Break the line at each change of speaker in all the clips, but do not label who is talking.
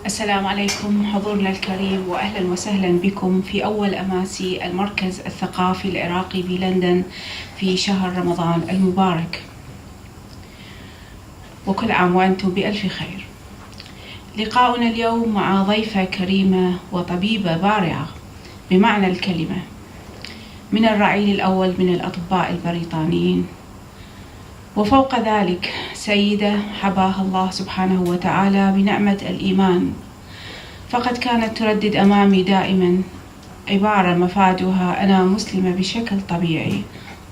السلام عليكم حضورنا الكريم، وأهلا وسهلا بكم في أول أماسي المركز الثقافي العراقي بلندن في شهر رمضان المبارك، وكل عام وأنتم بألف خير. لقاؤنا اليوم مع ضيفة كريمة وطبيبة بارعة بمعنى الكلمة، من الرعيل الأول من الأطباء البريطانيين، وفوق ذلك سيدة حباها الله سبحانه وتعالى بنعمة الإيمان، فقد كانت تردد أمامي دائما عبارة مفادها: أنا مسلمة بشكل طبيعي.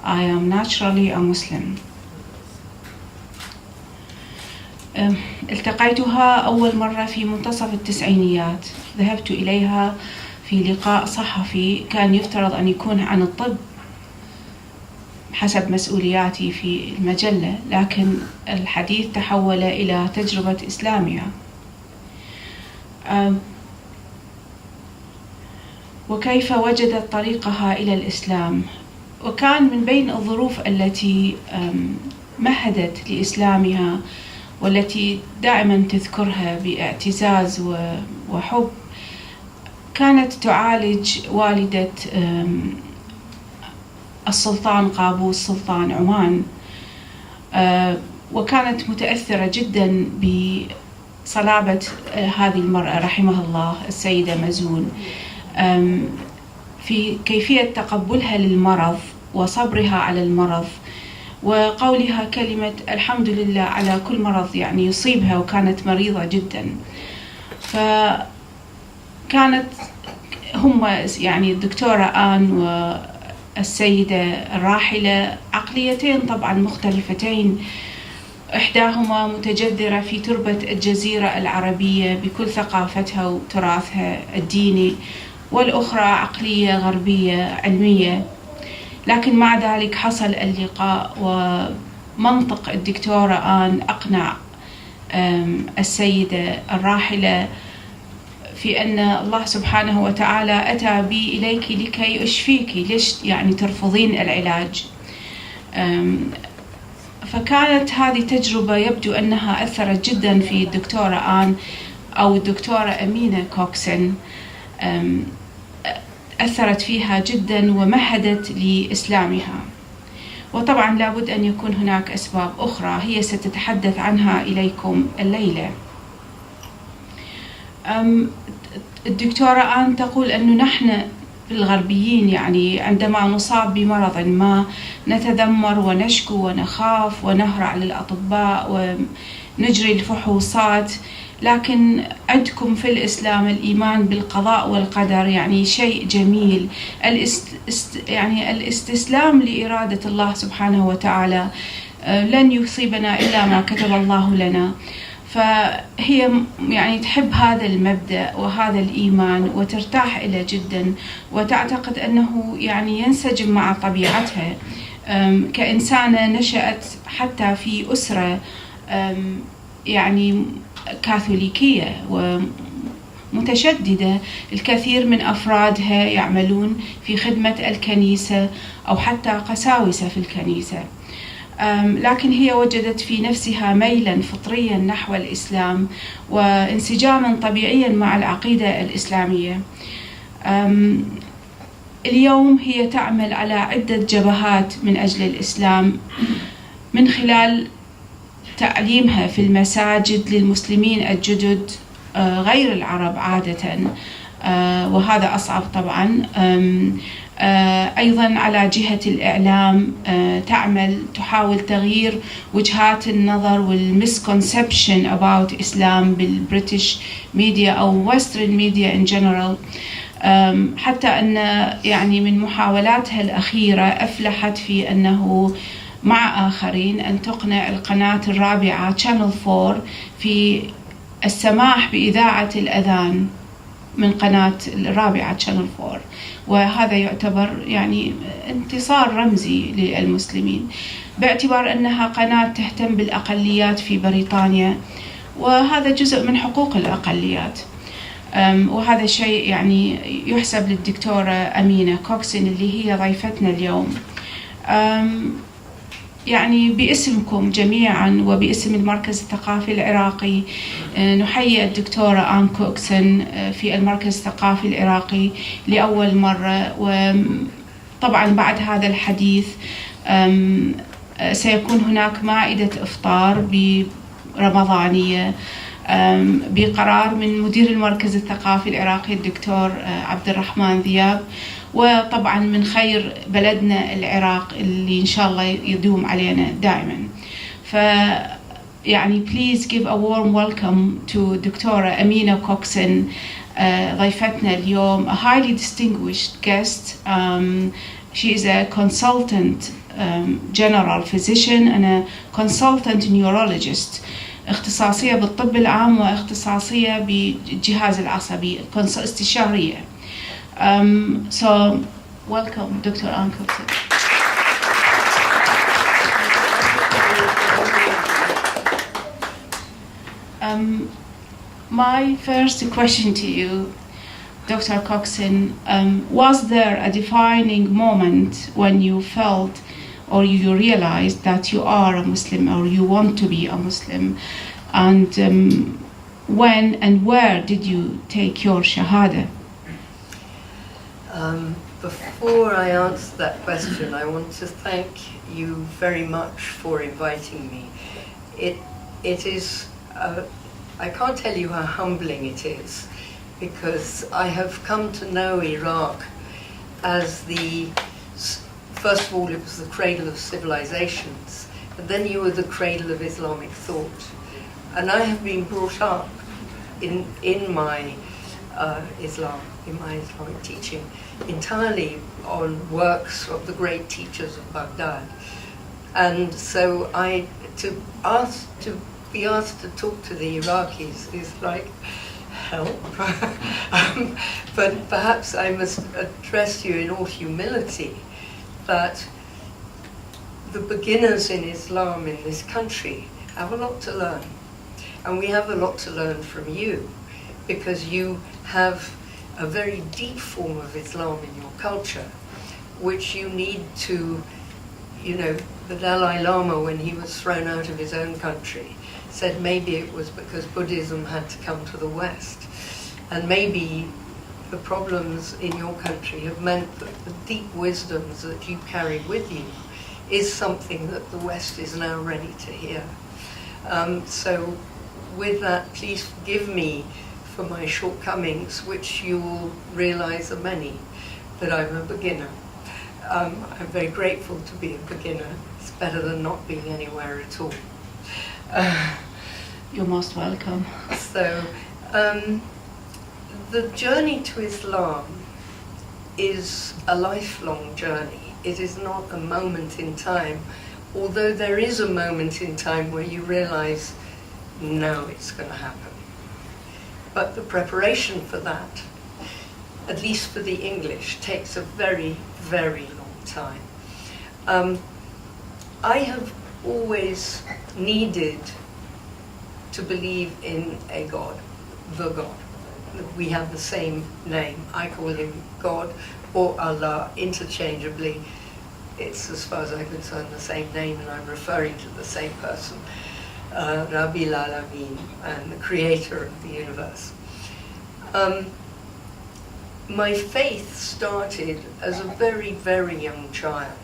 I am naturally a Muslim. التقيتها أول مرة في منتصف التسعينيات، ذهبت إليها في لقاء صحفي كان يفترض أن يكون عن الطب حسب مسؤولياتي في المجلة، لكن الحديث تحول إلى تجربة إسلامها وكيف وجدت طريقها إلى الإسلام. وكان من بين الظروف التي مهدت لإسلامها والتي دائما تذكرها باعتزاز وحب، كانت تعالج والدة السلطان قابوس سلطان عمان، وكانت متأثرة جدا بصلابة هذه المرأة رحمها الله السيدة مزون في كيفية تقبلها للمرض وصبرها على المرض وقولها كلمة الحمد لله على كل مرض يعني يصيبها، وكانت مريضة جدا. فكانت هم يعني الدكتورة آن والسيدة الراحلة عقليتين طبعا مختلفتين، إحداهما متجذرة في تربة الجزيرة العربية بكل ثقافتها وتراثها الديني، والأخرى عقلية غربية علمية. لكن مع ذلك حصل اللقاء، ومنطق الدكتورة آن أقنع السيدة الراحلة في أن الله سبحانه وتعالى أتى بي إليك لكي أشفيك، ليش يعني ترفضين العلاج؟ فكانت هذه تجربة يبدو أنها أثرت جدا في الدكتورة آن أو الدكتورة أمينة كوكسون، أثرت فيها جدا ومهدت لإسلامها. وطبعا لابد أن يكون هناك أسباب أخرى هي ستتحدث عنها إليكم الليلة. الدكتورة آن تقول أنه نحن الغربيين يعني عندما نصاب بمرض ما نتذمر ونشكو ونخاف ونهرع للأطباء ونجري الفحوصات، لكن عندكم في الإسلام الإيمان بالقضاء والقدر، يعني شيء جميل، يعني الاستسلام لإرادة الله سبحانه وتعالى، لن يصيبنا إلا ما كتب الله لنا. فهي يعني تحب هذا المبدأ وهذا الإيمان وترتاح إليه جدا، وتعتقد أنه يعني ينسجم مع طبيعتها كإنسانة نشأت حتى في أسرة يعني كاثوليكية ومتشددة. الكثير من أفرادها يعملون في خدمة الكنيسة أو حتى قساوسة في الكنيسة، لكن هي وجدت في نفسها ميلا فطريا نحو الإسلام وانسجاما طبيعيا مع العقيدة الإسلامية. اليوم هي تعمل على عدة جبهات من أجل الإسلام، من خلال تعليمها في المساجد للمسلمين الجدد غير العرب عادة، وهذا أصعب طبعا. أيضا على جهة الإعلام تعمل تحاول تغيير وجهات النظر والمسكونسبشن about إسلام بالبريتش ميديا أو ويسترن ميديا in general، حتى أن يعني من محاولاتها الأخيرة أفلحت في أنه مع آخرين أن تقنع القناة الرابعة Channel 4 في السماح بإذاعة الأذان من قناة الرابعة Channel 4، وهذا يعتبر يعني انتصار رمزي للمسلمين، باعتبار أنها قناة تهتم بالأقليات في بريطانيا، وهذا جزء من حقوق الأقليات. وهذا شيء يعني يحسب للدكتورة أمينة كوكسون اللي هي ضيفتنا اليوم. يعني باسمكم جميعا وباسم المركز الثقافي العراقي نحيي الدكتورة آن كوكسون في المركز الثقافي العراقي لأول مرة. وطبعا بعد هذا الحديث سيكون هناك مائدة إفطار برمضانية بقرار من مدير المركز الثقافي العراقي الدكتور عبد الرحمن ذياب، وطبعا من خير بلدنا العراق اللي إن شاء الله يدوم علينا دائما. يعني please give a warm welcome to دكتورة أمينة كوكسون ضيفتنا اليوم, a highly distinguished guest. She is a consultant general physician and a consultant neurologist, اختصاصية بالطب العام واختصاصية بالجهاز العصبي, استشارية. So welcome Dr. Ann Coxon. My first question to you, Dr. Coxon, was there a defining moment when you felt or you realized that you are a Muslim or you want to be a Muslim? And when and where did you take your Shahada?
Before I answer that question, I want to thank you very much for inviting me. It is, I can't tell you how humbling it is, because I have come to know Iraq as first of all, it was the cradle of civilizations, and then you were the cradle of Islamic thought. And I have been brought up in my Islamic teaching entirely on works of the great teachers of Baghdad. And so to be asked to talk to the Iraqis is like help. But perhaps I must address you in all humility that the beginners in Islam in this country have a lot to learn. And we have a lot to learn from you, because you have a very deep form of Islam in your culture, which you need to, the Dalai Lama, when he was thrown out of his own country, said maybe it was because Buddhism had to come to the West. And maybe the problems in your country have meant that the deep wisdoms that you carry with you is something that the West is now ready to hear. So with that, please forgive me for my shortcomings, which you will realize are many, that I'm a beginner. I'm very grateful to be a beginner. It's better than not being anywhere at all.
You're most welcome.
So, the journey to Islam is a lifelong journey. It is not a moment in time, although there is a moment in time where you realize, no, it's going to happen. But the preparation for that, at least for the English, takes a very, very long time. I have always needed to believe in a God, the God. We have the same name. I call him God or Allah interchangeably. It's, as far as I'm concerned, the same name, and I'm referring to the same person, Rabbil Alameen, and the creator of the universe. My faith started as a very, very young child.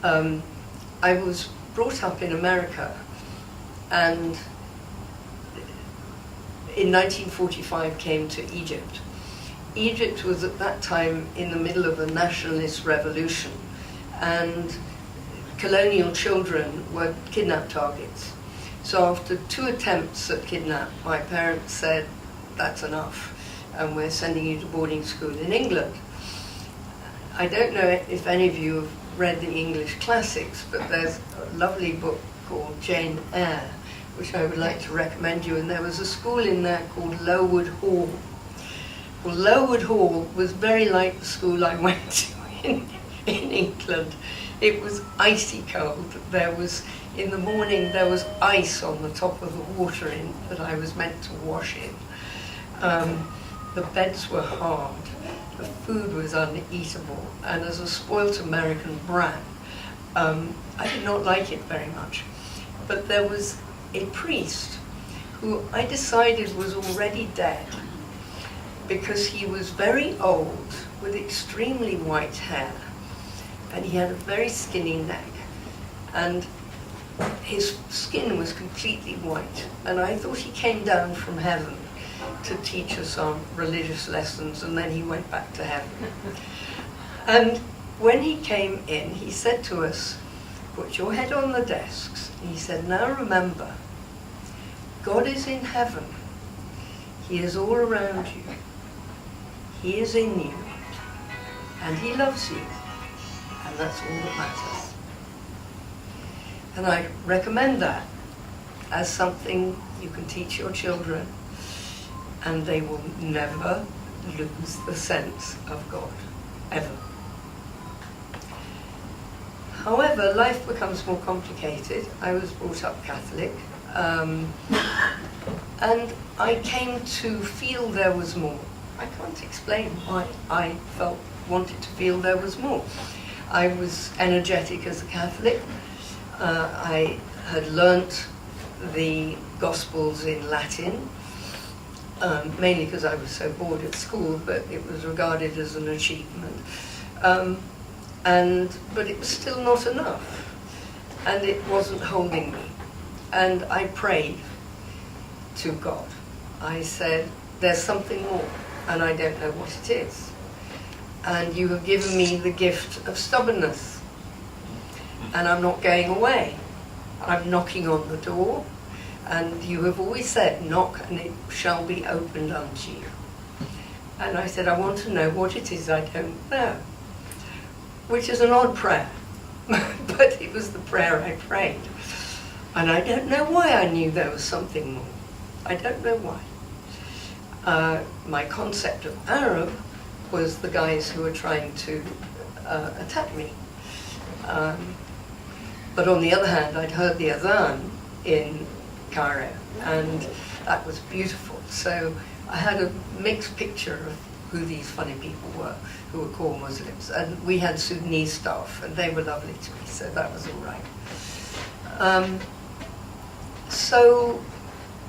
I was brought up in America, and in 1945 came to Egypt. Egypt was at that time in the middle of a nationalist revolution, and colonial children were kidnap targets. So after 2 attempts at kidnap, my parents said, that's enough, and we're sending you to boarding school in England. I don't know if any of you have read the English classics, but there's a lovely book called Jane Eyre, which I would like to recommend you, and there was a school in there called Lowood Hall. Well, Lowood Hall was very like the school I went to in England. It was icy cold. In the morning there was ice on the top of the water that I was meant to wash in. The beds were hard. The food was uneatable, and as a spoilt American brat, I did not like it very much. But there was a priest who I decided was already dead because he was very old with extremely white hair and he had a very skinny neck and his skin was completely white, and I thought he came down from heaven to teach us our religious lessons, and then he went back to heaven. And when he came in, he said to us, "Put your head on the desks." And he said, "Now remember, God is in heaven. He is all around you. He is in you. And he loves you. And that's all that matters." And I recommend that as something you can teach your children, and they will never lose the sense of God, ever. However, life becomes more complicated. I was brought up Catholic, and I came to feel there was more. I can't explain why I wanted to feel there was more. I was energetic as a Catholic. I had learnt the Gospels in Latin, mainly because I was so bored at school, but it was regarded as an achievement. But it was still not enough, and it wasn't holding me. And I prayed to God. I said, "There's something more, and I don't know what it is. And you have given me the gift of stubbornness, and I'm not going away. I'm knocking on the door, and you have always said, 'Knock, and it shall be opened unto you.'" And I said, "I want to know what it is I don't know," which is an odd prayer, but it was the prayer I prayed. And I don't know why I knew there was something more. I don't know why. My concept of Arab was the guys who were trying to attack me. But on the other hand, I'd heard the adhan in Cairo, and that was beautiful. So I had a mixed picture of who these funny people were, who were called Muslims. And we had Sudanese staff, and they were lovely to me, so that was all right. So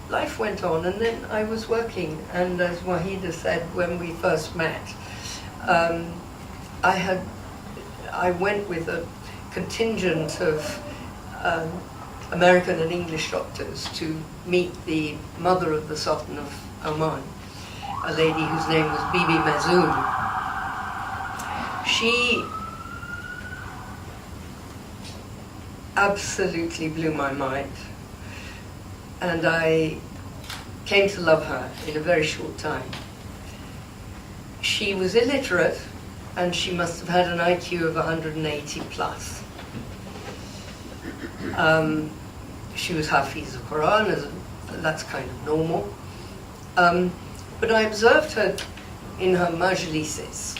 life went on, and then I was working, and as Wahida said when we first met, I went with a contingent of American and English doctors to meet the mother of the Sultan of Oman, a lady whose name was Bibi Mazoon. She absolutely blew my mind, and I came to love her in a very short time. She was illiterate, and she must have had an IQ of 180 plus. She was Hafiz of Quran, that's kind of normal. But I observed her in her majlises.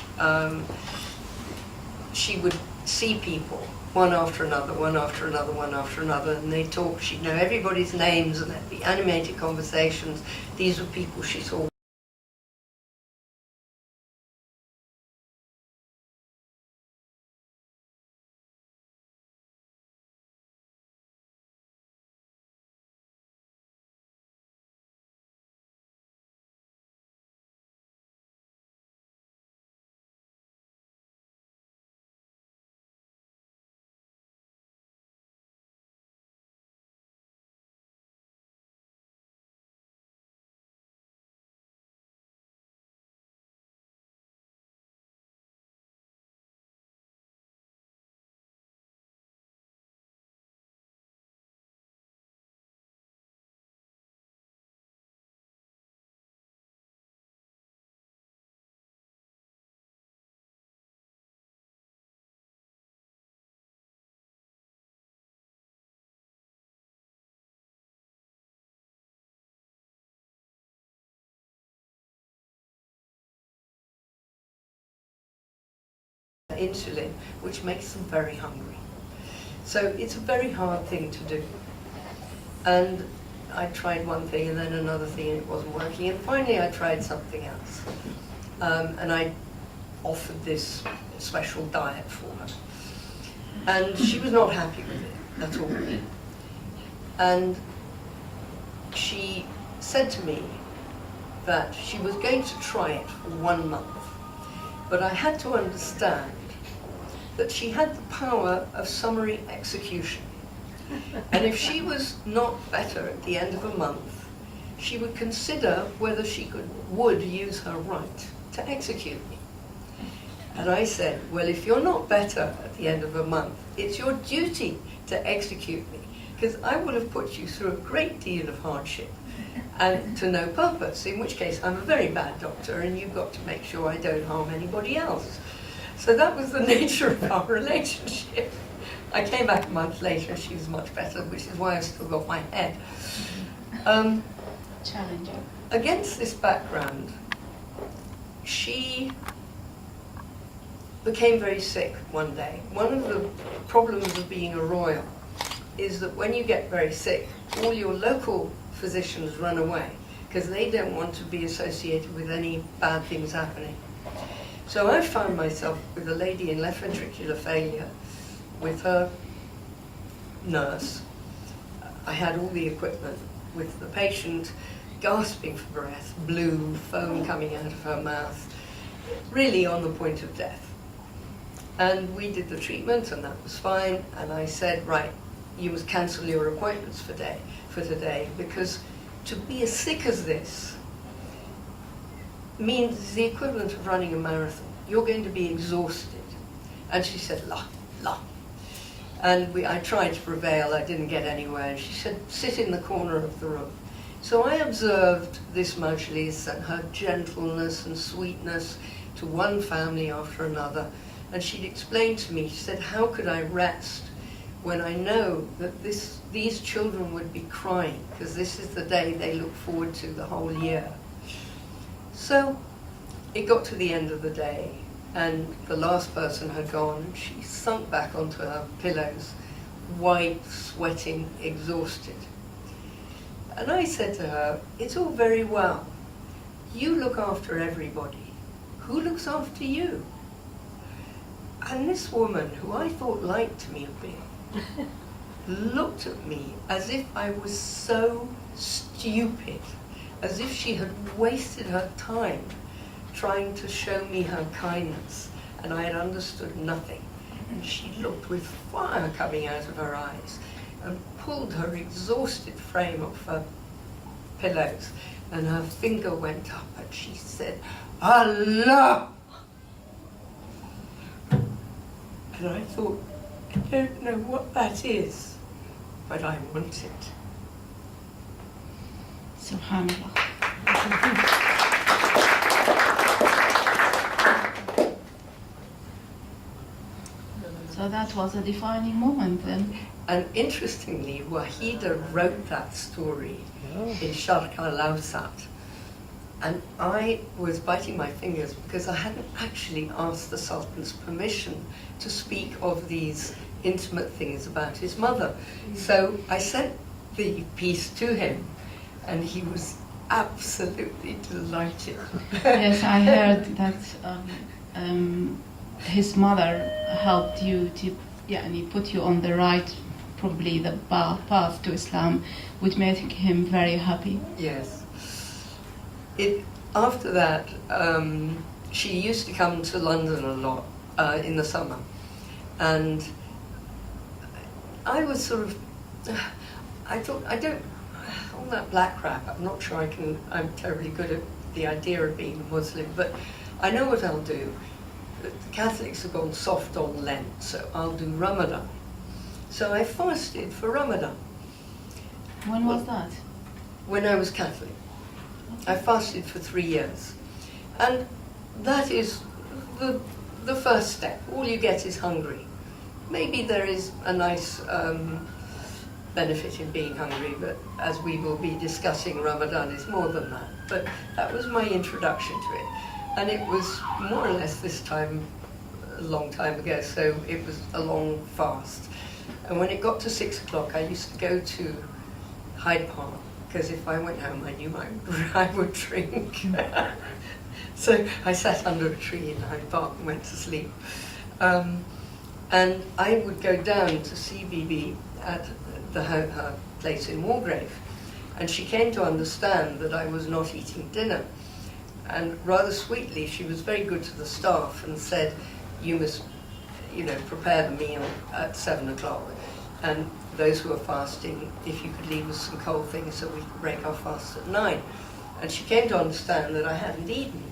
She would see people, one after another, one after another, one after another, and they'd talk. She'd know everybody's names, and there'd be animated conversations. These were people she saw insulin, which makes them very hungry. So it's a very hard thing to do. And I tried one thing and then another thing, and it wasn't working. And finally I tried something else. And I offered this special diet for her. And she was not happy with it at all. And she said to me that she was going to try it for 1 month. But I had to understand that she had the power of summary execution. And if she was not better at the end of a month, she would consider whether she would use her right to execute me. And I said, well, if you're not better at the end of a month, it's your duty to execute me, because I will have put you through a great deal of hardship and to no purpose, in which case I'm a very bad doctor and you've got to make sure I don't harm anybody else. So that was the nature of our relationship. I came back a month later, she was much better, which is why I've still got my head.
Challenging.
Against this background, she became very sick one day. One of the problems of being a royal is that when you get very sick, all your local physicians run away because they don't want to be associated with any bad things happening. So I found myself with a lady in left ventricular failure with her nurse. I had all the equipment with the patient gasping for breath, blue foam coming out of her mouth, really on the point of death. And we did the treatment and that was fine, and I said, right, you must cancel your appointments for today, because to be as sick as this means the equivalent of running a marathon. You're going to be exhausted. And she said, la. And I tried to prevail, I didn't get anywhere. And she said, sit in the corner of the room. So I observed this Majlis and her gentleness and sweetness to one family after another. And she'd explained to me, she said, how could I rest when I know that these children would be crying, because this is the day they look forward to the whole year. So it got to the end of the day, and the last person had gone, and she sunk back onto her pillows, white, sweating, exhausted. And I said to her, it's all very well. You look after everybody. Who looks after you? And this woman, who I thought liked me a bit, looked at me as if I was so stupid, as if she had wasted her time trying to show me her kindness, and I had understood nothing. And she looked with fire coming out of her eyes and pulled her exhausted frame off her pillows, and her finger went up and she said, Allah! And I thought, I don't know what that is, but I want it.
Subhanallah. So that was a defining moment then.
And interestingly, Wahida wrote that story in Sharq al-Awsat. And I was biting my fingers because I hadn't actually asked the Sultan's permission to speak of these intimate things about his mother. So I sent the piece to him, and he was absolutely delighted.
Yes, I heard that his mother helped you to put you on the right, probably the path to Islam, which made him very happy.
Yes. After that, she used to come to London a lot in the summer, and I was sort of, I thought, all that black crap, I'm not sure I'm terribly good at the idea of being a Muslim, but I know what I'll do. The Catholics have gone soft on Lent, so I'll do Ramadan. So I fasted for Ramadan.
When was that?
When I was Catholic. I fasted for 3 years. And that is the first step. All you get is hungry. Maybe there is a nice benefit in being hungry, but as we will be discussing, Ramadan is more than that. But that was my introduction to it. And it was more or less this time, a long time ago, so it was a long fast. And when it got to 6 o'clock, I used to go to Hyde Park, because if I went home, I knew I would drink. So I sat under a tree in Hyde Park and went to sleep. And I would go down to see Bibi at her place in Wargrave. And she came to understand that I was not eating dinner. And rather sweetly, she was very good to the staff and said, you must, prepare the meal at 7 o'clock. And those who are fasting, if you could leave us some cold things so we could break our fast at 9. And she came to understand that I hadn't eaten.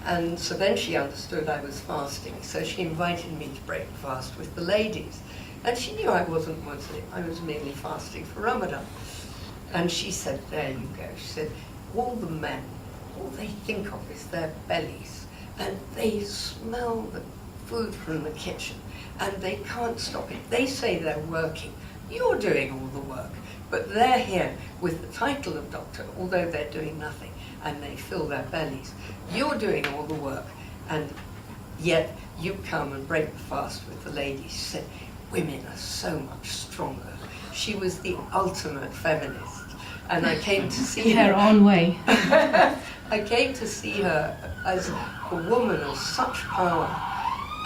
And so then she understood I was fasting. So she invited me to break the fast with the ladies. And she knew I wasn't Muslim. I was merely fasting for Ramadan. And she said, there you go. She said, all the men, all they think of is their bellies. And they smell the food from the kitchen. And they can't stop it. They say they're working. You're doing all the work. But they're here with the title of doctor, although they're doing nothing. And they fill their bellies. You're doing all the work. And yet you come and break the fast with the ladies. She said, women are so much stronger. She was the ultimate feminist. And I came to see her.
In her own way.
I came to see her as a woman of such power.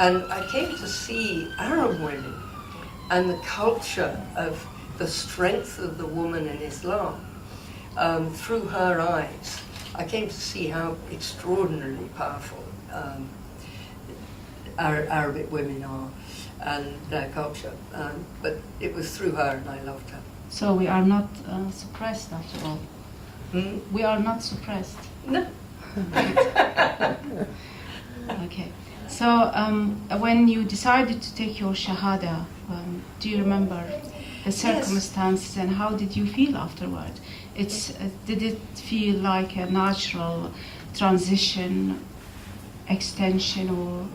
And I came to see Arab women and the culture of the strength of the woman in Islam through her eyes. I came to see how extraordinarily powerful Arabic women are and their culture. But it was through her and I loved her.
So we are not suppressed after all.
Hmm?
We are not suppressed.
No.
Okay. So when you decided to take your Shahada, do you remember the circumstances and how did you feel afterward? Did it feel like a natural transition, extension, or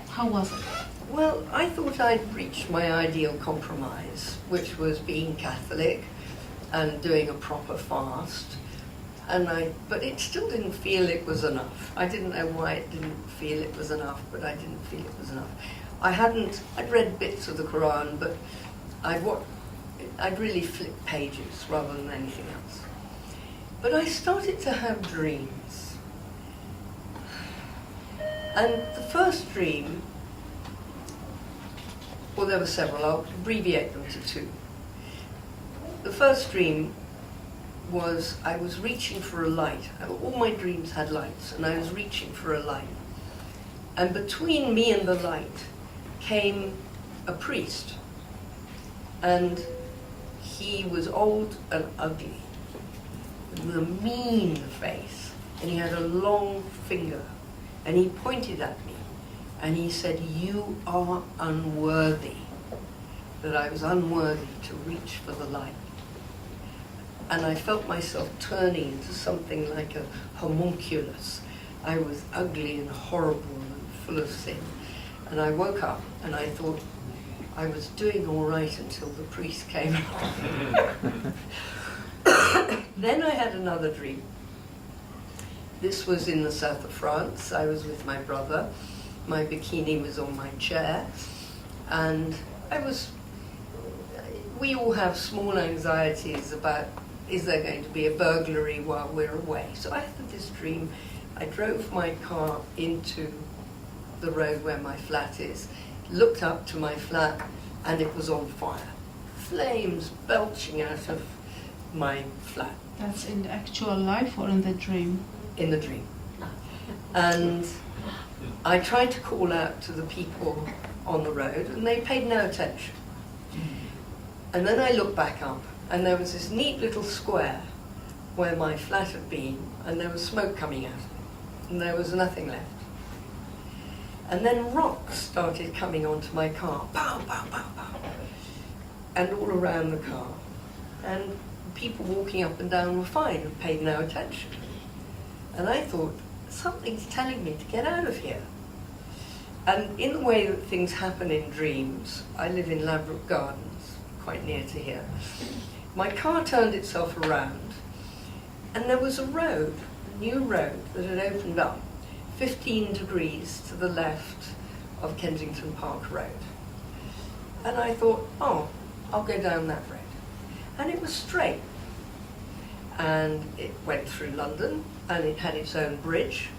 how was it?
Well, I thought I'd reached my ideal compromise, which was being Catholic and doing a proper fast. But it still didn't feel it was enough. I didn't know why it didn't feel it was enough, but I didn't feel it was enough. I'd read bits of the Quran, but I'd really flipped pages rather than anything else. But I started to have dreams. And the first dream, well, there were several. I'll abbreviate them to two. The first dream was I was reaching for a light. All my dreams had lights, and I was reaching for a light. And between me and the light came a priest. And he was old and ugly, with a mean face, and he had a long finger. And he pointed at me, and he said, you are unworthy, that I was unworthy to reach for the light. And I felt myself turning into something like a homunculus. I was ugly and horrible and full of sin. And I woke up and I thought I was doing all right until the priest came. Then I had another dream. This was in the south of France. I was with my brother. My bikini was on my chair. And we all have small anxieties about, is there going to be a burglary while we're away? So I had this dream. I drove my car into the road where my flat is, looked up to my flat, and it was on fire. Flames belching out of my flat.
That's in the actual life or in the dream?
In the dream. And I tried to call out to the people on the road, and they paid no attention. And then I looked back up, and there was this neat little square where my flat had been, and there was smoke coming out of it, and there was nothing left. And then rocks started coming onto my car, pow, pow, pow, pow, and all around the car. And people walking up and down were fine and paid no attention. And I thought, something's telling me to get out of here. And in the way that things happen in dreams, I live in Ladbroke Gardens, quite near to here. My car turned itself around, and there was a road, a new road that had opened up 15 degrees to the left of Kensington Park Road. And I thought, oh, I'll go down that road. And it was straight. And it went through London, and it had its own bridge.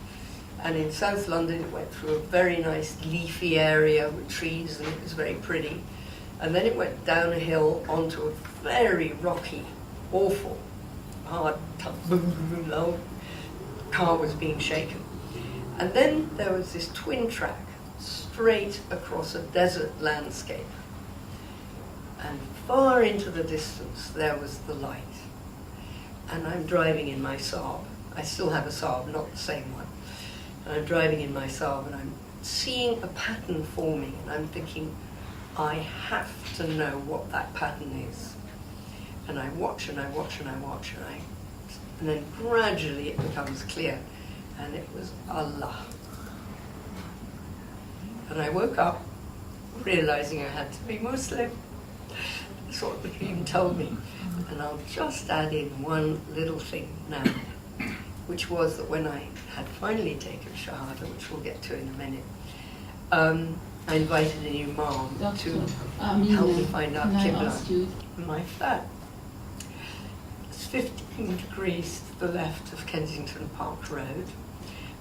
And in South London, it went through a very nice leafy area with trees, and it was very pretty. And then it went down a hill onto a very rocky, awful, hard, tough, low car was being shaken. And then there was this twin track straight across a desert landscape. And far into the distance, there was the light. And I'm driving in my Saab. I still have a Saab, not the same one. And I'm driving in my Saab, and I'm seeing a pattern forming, and I'm thinking, I have to know what that pattern is. And I watch and I watch and I watch, and then gradually it becomes clear, and it was Allah. And I woke up realizing I had to be Muslim. That's what the dream told me. And I'll just add in one little thing now, which was that when I had finally taken Shahada, which we'll get to in a minute, I invited an imam to help me find out Qibla in my flat. It's 15 degrees to the left of Kensington Park Road.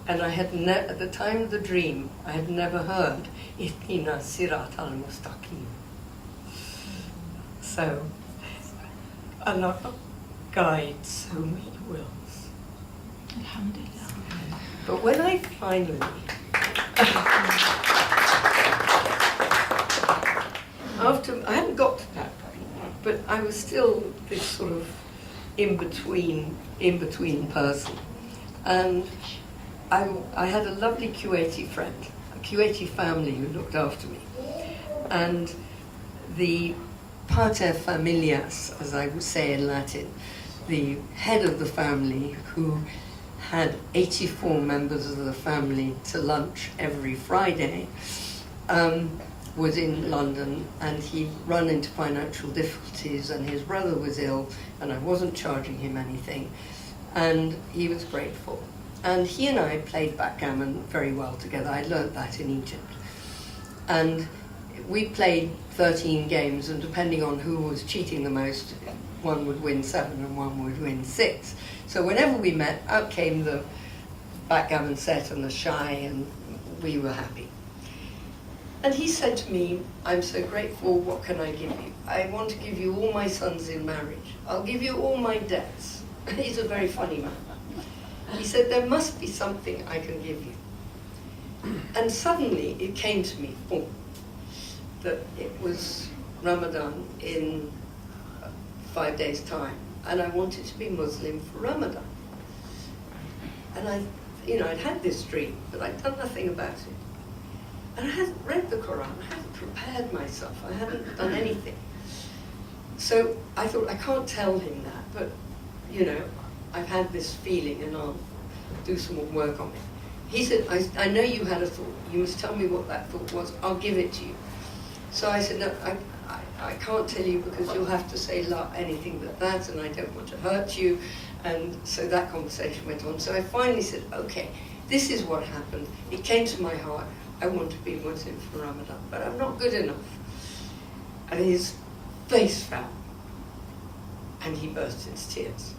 And I had at the time of the dream, I had never heard Ihdina Sirat al-Mustaqim. So, Allah guides so many wills.
Alhamdulillah.
But when I finally I hadn't got to that point, but I was still this sort of in between person. And I had a lovely Kuwaiti friend, a Kuwaiti family who looked after me. And the pater familias, as I would say in Latin, the head of the family, who had 84 members of the family to lunch every Friday, was in London, and he'd run into financial difficulties, and his brother was ill, and I wasn't charging him anything, and he was grateful. And he and I played backgammon very well together. I learnt that in Egypt. And we played 13 games, and depending on who was cheating the most, one would win 7 and one would win 6. So whenever we met, out came the backgammon set and the shy, and we were happy. And he said to me, I'm so grateful, what can I give you? I want to give you all my sons in marriage. I'll give you all my debts. He's a very funny man. He said, there must be something I can give you. And suddenly it came to me, that it was Ramadan in 5 days' time, and I wanted to be Muslim for Ramadan. And I'd had this dream, but I'd done nothing about it. And I hadn't read the Quran, I hadn't prepared myself, I hadn't done anything. So I thought, I can't tell him that, but, I've had this feeling and I'll do some more work on it. He said, I know you had a thought, you must tell me what that thought was, I'll give it to you. So I said, no, I can't tell you because you'll have to say anything but that, and I don't want to hurt you. And so that conversation went on. So I finally said, okay, this is what happened. It came to my heart, I want to be Muslim for Ramadan, but I'm not good enough. And his face fell, and he burst into tears.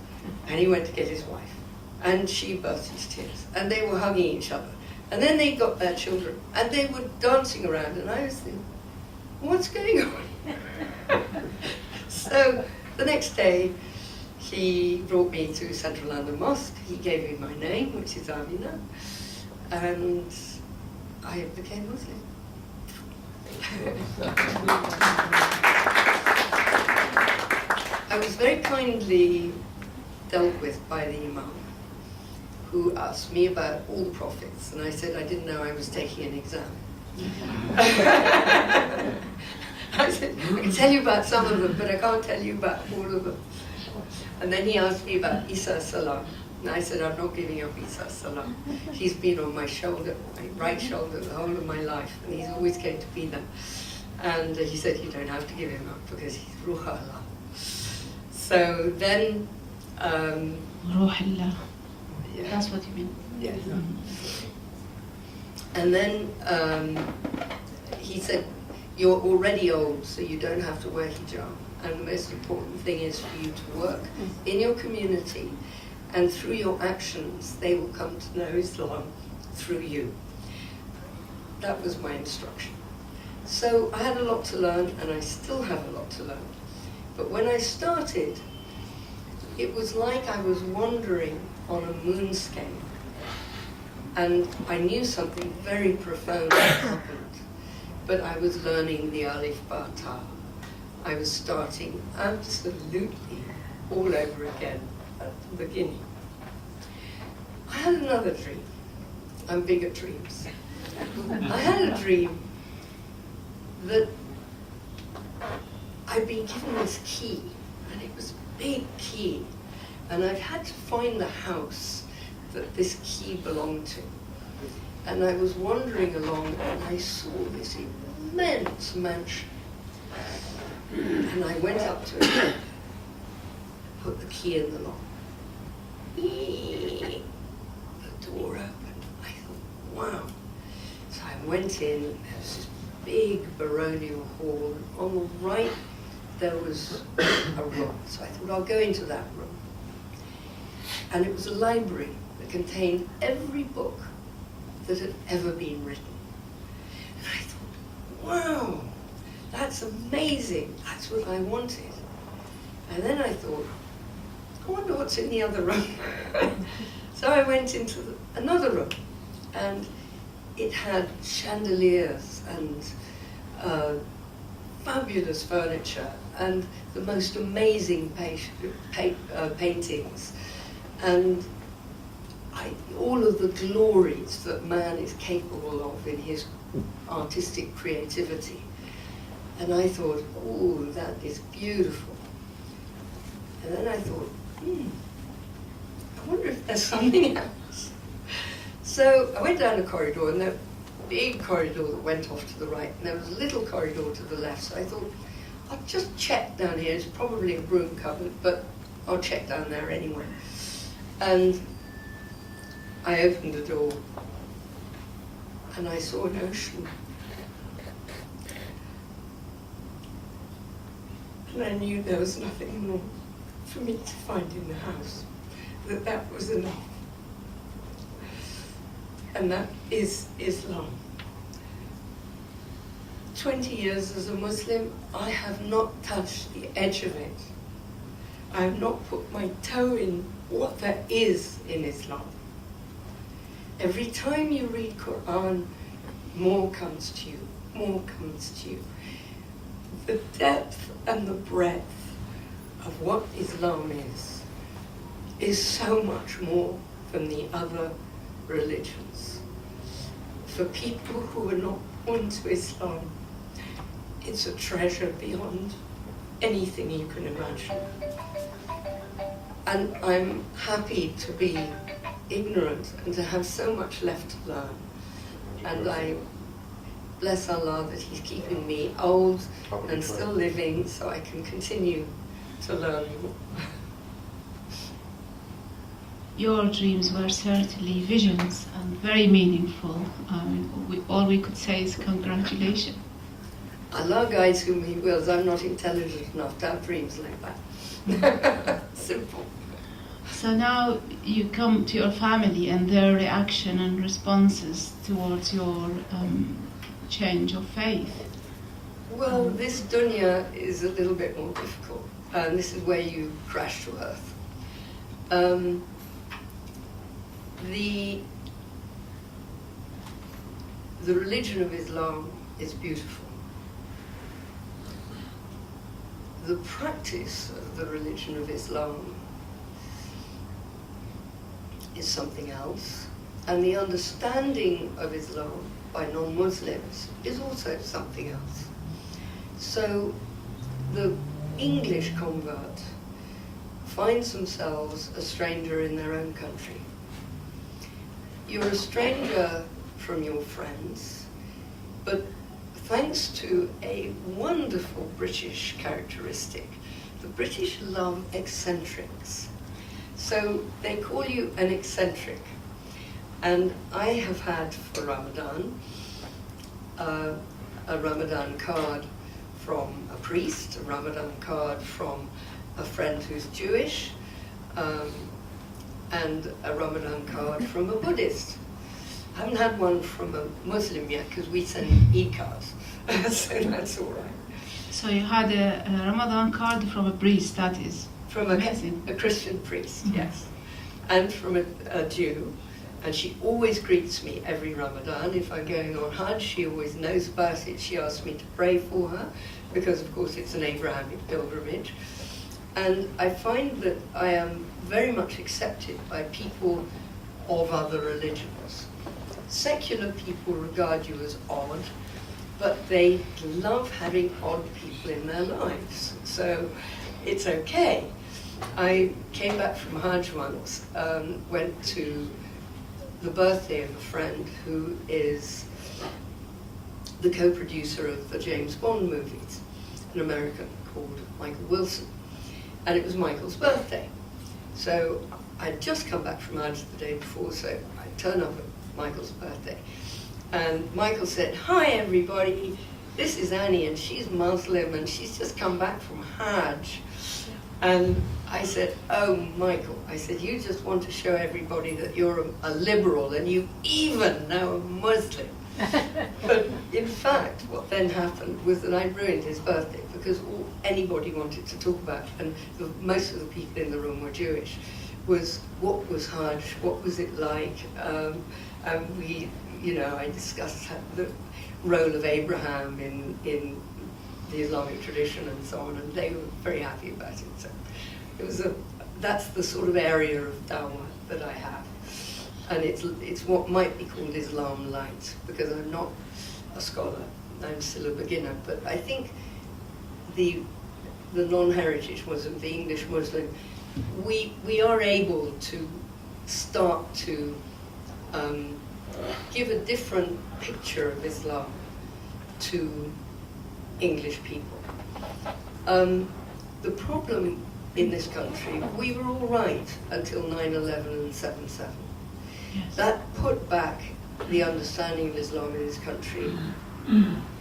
And he went to get his wife, and she burst into tears, and they were hugging each other. And then they got their children, and they were dancing around, and I was thinking, what's going on? So the next day, he brought me to Central London Mosque. He gave me my name, which is Amina, and I became Muslim. I was very kindly dealt with by the Imam, who asked me about all the prophets, and I said I didn't know I was taking an exam. I said, I can tell you about some of them, but I can't tell you about all of them. And then he asked me about Isa Salam, and I said, I'm not giving up Isa Salam. He's been on my shoulder, my right shoulder, the whole of my life, and he's always going to be there. And he said, you don't have to give him up because he's Ruh Allah. So then
Ruh Allah.
Yeah.
That's what you mean.
Yeah. And then he said, you're already old, so you don't have to wear hijab. And the most important thing is for you to work in your community, and through your actions, they will come to know Islam through you. That was my instruction. So I had a lot to learn, and I still have a lot to learn. But when I started, it was like I was wandering on a moonscape, and I knew something very profound had happened, but I was learning the Alif Ba Ta. I was starting absolutely all over again at the beginning. I had another dream. I'm big at dreams. I had a dream that I'd been given this key, and it was a big key, and I'd had to find the house that this key belonged to. And I was wandering along, and I saw this immense mansion. And I went up to it, put the key in the lock. The door opened. I thought, wow. So I went in, there was this big baronial hall. On the right, there was a room. So I thought, I'll go into that room. And it was a library that contained every book that had ever been written. And I thought, wow, that's amazing. That's what I wanted. And then I thought, I wonder what's in the other room. So I went into another room, and it had chandeliers and fabulous furniture and the most amazing paintings, and all of the glories that man is capable of in his artistic creativity. And I thought, oh, that is beautiful. And then I thought, I wonder if there's something else. So I went down a corridor, and there was a big corridor that went off to the right, and there was a little corridor to the left. So I thought, I'll just check down here. It's probably a broom cupboard, but I'll check down there anyway. And I opened the door, and I saw an ocean. And I knew there was nothing more for me to find in the house, that was enough. And that is Islam. 20 years as a Muslim, I have not touched the edge of it. I have not put my toe in what there is in Islam. Every time you read Quran, more comes to you, more comes to you. The depth and the breadth of what Islam is so much more than the other religions. For people who are not born to Islam, it's a treasure beyond anything you can imagine. And I'm happy to be ignorant and to have so much left to learn. And I bless Allah that He's keeping me old and still living so I can continue to learn more.
Your dreams were certainly visions and very meaningful. All we could say is congratulations.
Allah guides whom He wills. I'm not intelligent enough to have dreams like that. Simple.
So now you come to your family and their reaction and responses towards your change of faith.
Well, this dunya is a little bit more difficult, and this is where you crash to earth. The religion of Islam is beautiful. The practice of the religion of Islam is something else, and the understanding of Islam by non-Muslims is also something else. So the English convert finds themselves a stranger in their own country. You're a stranger from your friends, but thanks to a wonderful British characteristic, the British love eccentrics. So they call you an eccentric. And I have had for Ramadan a Ramadan card from a priest, a Ramadan card from a friend who's Jewish, and a Ramadan card from a Buddhist. I haven't had one from a Muslim yet because we send e-cards, so that's all right.
So you had a Ramadan card from a priest, that is
From
amazing.
a Christian priest,
Mhm.
yes, and from a Jew. And she always greets me every Ramadan. If I'm going on Hajj, she always knows about it. She asks me to pray for her because, of course, it's an Abrahamic pilgrimage. And I find that I am very much accepted by people of other religions. Secular people regard you as odd, but they love having odd people in their lives. So it's okay. I came back from Hajj once, went to the birthday of a friend who is the co-producer of the James Bond movies, an American called Michael Wilson. And it was Michael's birthday. So I'd just come back from Hajj the day before, so I turned up at Michael's birthday. And Michael said, "Hi everybody, this is Annie and she's Muslim and she's just come back from Hajj." And I said, "Oh, Michael," I said, "you just want to show everybody that you're a liberal and you even know a Muslim." But in fact, what then happened was that I ruined his birthday because all anybody wanted to talk about, and most of the people in the room were Jewish, was what was Hajj, what was it like, and we, I discussed the role of Abraham in the Islamic tradition and so on, and they were very happy about it. So it was that's the sort of area of dawah that I have, and it's what might be called Islam light because I'm not a scholar, I'm still a beginner, but I think the non-heritage Muslim, the English Muslim, we are able to start to give a different picture of Islam to English people. The problem in this country, we were all right until 9/11 and 7/7.
Yes.
That put back the understanding of Islam in this country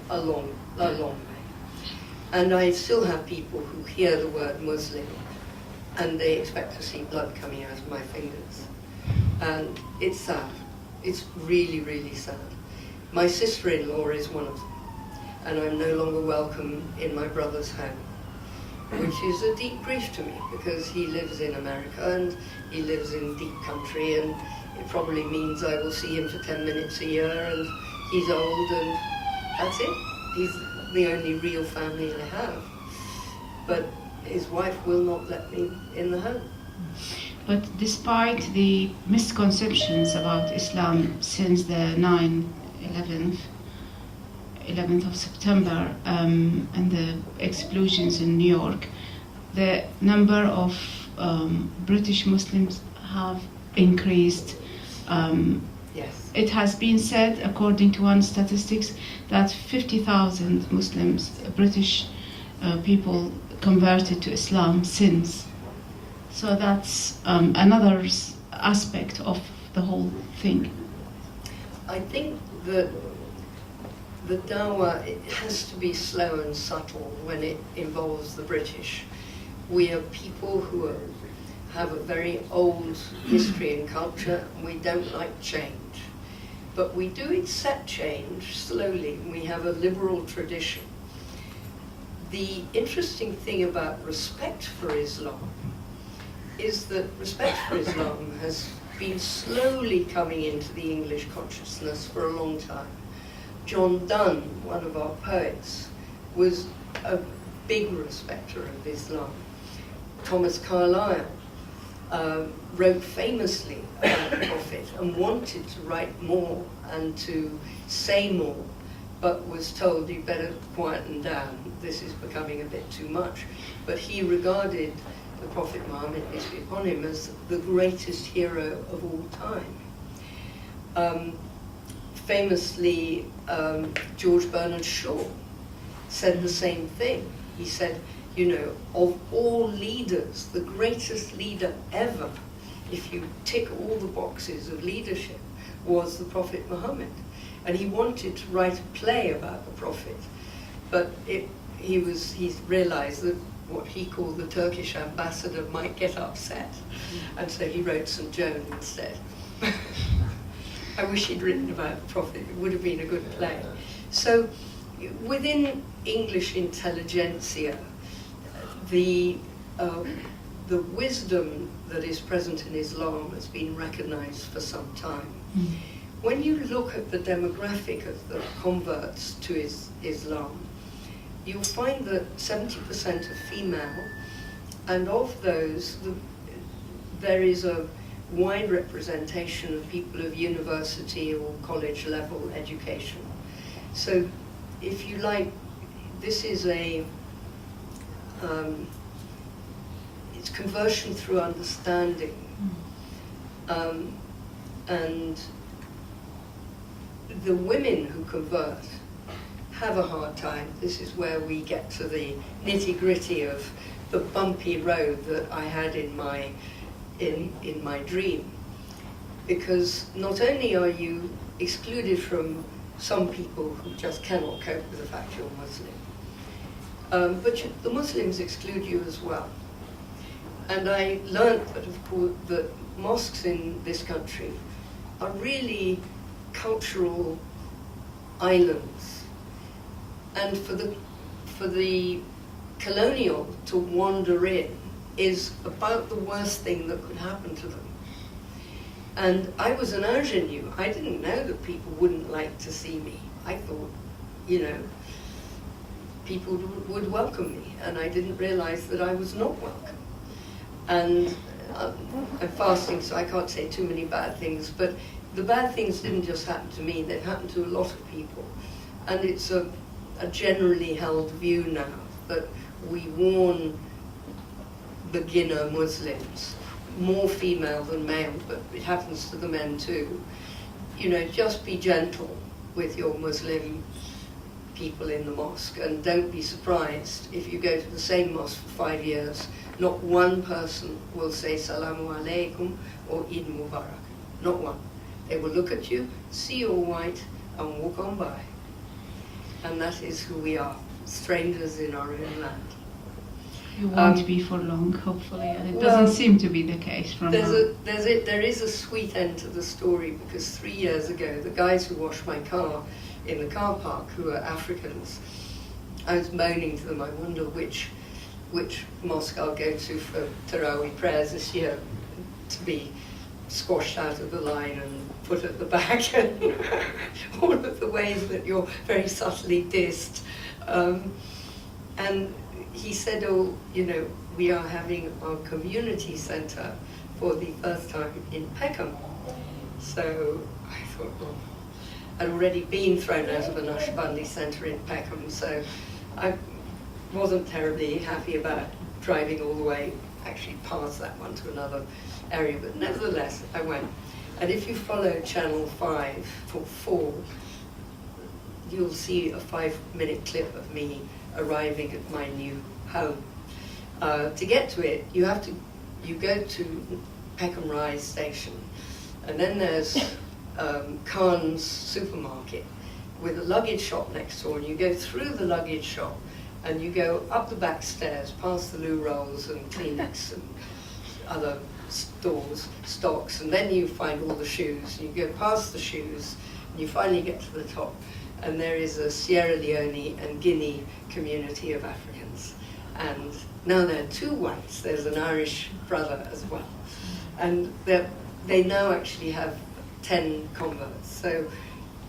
a long way. And I still have people who hear the word Muslim and they expect to see blood coming out of my fingers. And it's sad. It's really, really sad. My sister-in-law is one of them. And I'm no longer welcome in my brother's home, which is a deep grief to me because he lives in America and he lives in deep country, and it probably means I will see him for 10 minutes a year, and he's old and that's it. He's the only real family I have. But his wife will not let me in the home.
But despite the misconceptions about Islam since the 11th of September and the explosions in New York, the number of British Muslims have increased.
Yes.
It has been said, according to one statistics, that 50,000 Muslims, British people, converted to Islam since. So that's another aspect of the whole thing.
I think that the dawah, it has to be slow and subtle when it involves the British. We are people who have a very old history and culture, and we don't like change. But we do accept change slowly. We have a liberal tradition. The interesting thing about respect for Islam is that respect for Islam has been slowly coming into the English consciousness for a long time. John Donne, one of our poets, was a big respecter of Islam. Thomas Carlyle wrote famously about the Prophet and wanted to write more and to say more, but was told, "You better quieten down, this is becoming a bit too much." But he regarded the Prophet Muhammad, peace be upon him, as the greatest hero of all time. Famously, George Bernard Shaw said the same thing. He said, of all leaders, the greatest leader ever, if you tick all the boxes of leadership, was the Prophet Muhammad. And he wanted to write a play about the Prophet, but he realized that what he called the Turkish ambassador might get upset, and so he wrote St. Joan instead. I wish he'd written about the Prophet. It would have been a good play. So, within English intelligentsia, the wisdom that is present in Islam has been recognized for some time. When you look at the demographic of the converts to Islam, you'll find that 70% are female, and of those, there is a wide representation of people of university or college level education. So, if you like, this is it's conversion through understanding, and the women who convert have a hard time. This is where we get to the nitty-gritty of the bumpy road that I had in my dream, because not only are you excluded from some people who just cannot cope with the fact you're Muslim, but the Muslims exclude you as well. And I learned that, of course, that mosques in this country are really cultural islands, and for the colonial to wander in is about the worst thing that could happen to them. And I was an ingenue. I didn't know that people wouldn't like to see me. I thought, people would welcome me, and I didn't realize that I was not welcome. And I'm fasting, so I can't say too many bad things, but the bad things didn't just happen to me, they've happened to a lot of people. And it's a generally held view now that we warn beginner Muslims, more female than male, but it happens to the men too. Just be gentle with your Muslim people in the mosque, and don't be surprised if you go to the same mosque for 5 years, not one person will say Salamu Alaikum or Eid Mubarak. Not one. They will look at you, see you're white, and walk on by. And that is who we are, strangers in our own land.
You won't be for long, hopefully, and it doesn't seem to be the case from now.
There is a sweet end to the story, because 3 years ago, the guys who washed my car in the car park, who are Africans, I was moaning to them, I wonder which mosque I'll go to for Tarawih prayers this year, to be squashed out of the line and put at the back, and all of the ways that you're very subtly dissed. And he said, we are having our community centre for the first time in Peckham. So I thought, well, I'd already been thrown out of a Naqshbandi centre in Peckham, so I wasn't terribly happy about driving all the way, actually past that one to another area, but nevertheless, I went. And if you follow Channel 5 for 4, you'll see a 5-minute clip of me arriving at my new home. To get to it, you go to Peckham Rise station, and then there's Khan's supermarket with a luggage shop next door, and you go through the luggage shop, and you go up the back stairs, past the loo rolls and Kleenex and other stocks, and then you find all the shoes, and you go past the shoes, and you finally get to the top, and there is a Sierra Leone and Guinea community of Africans. And now there are 2 whites, there's an Irish brother as well. And they now actually have 10 converts. So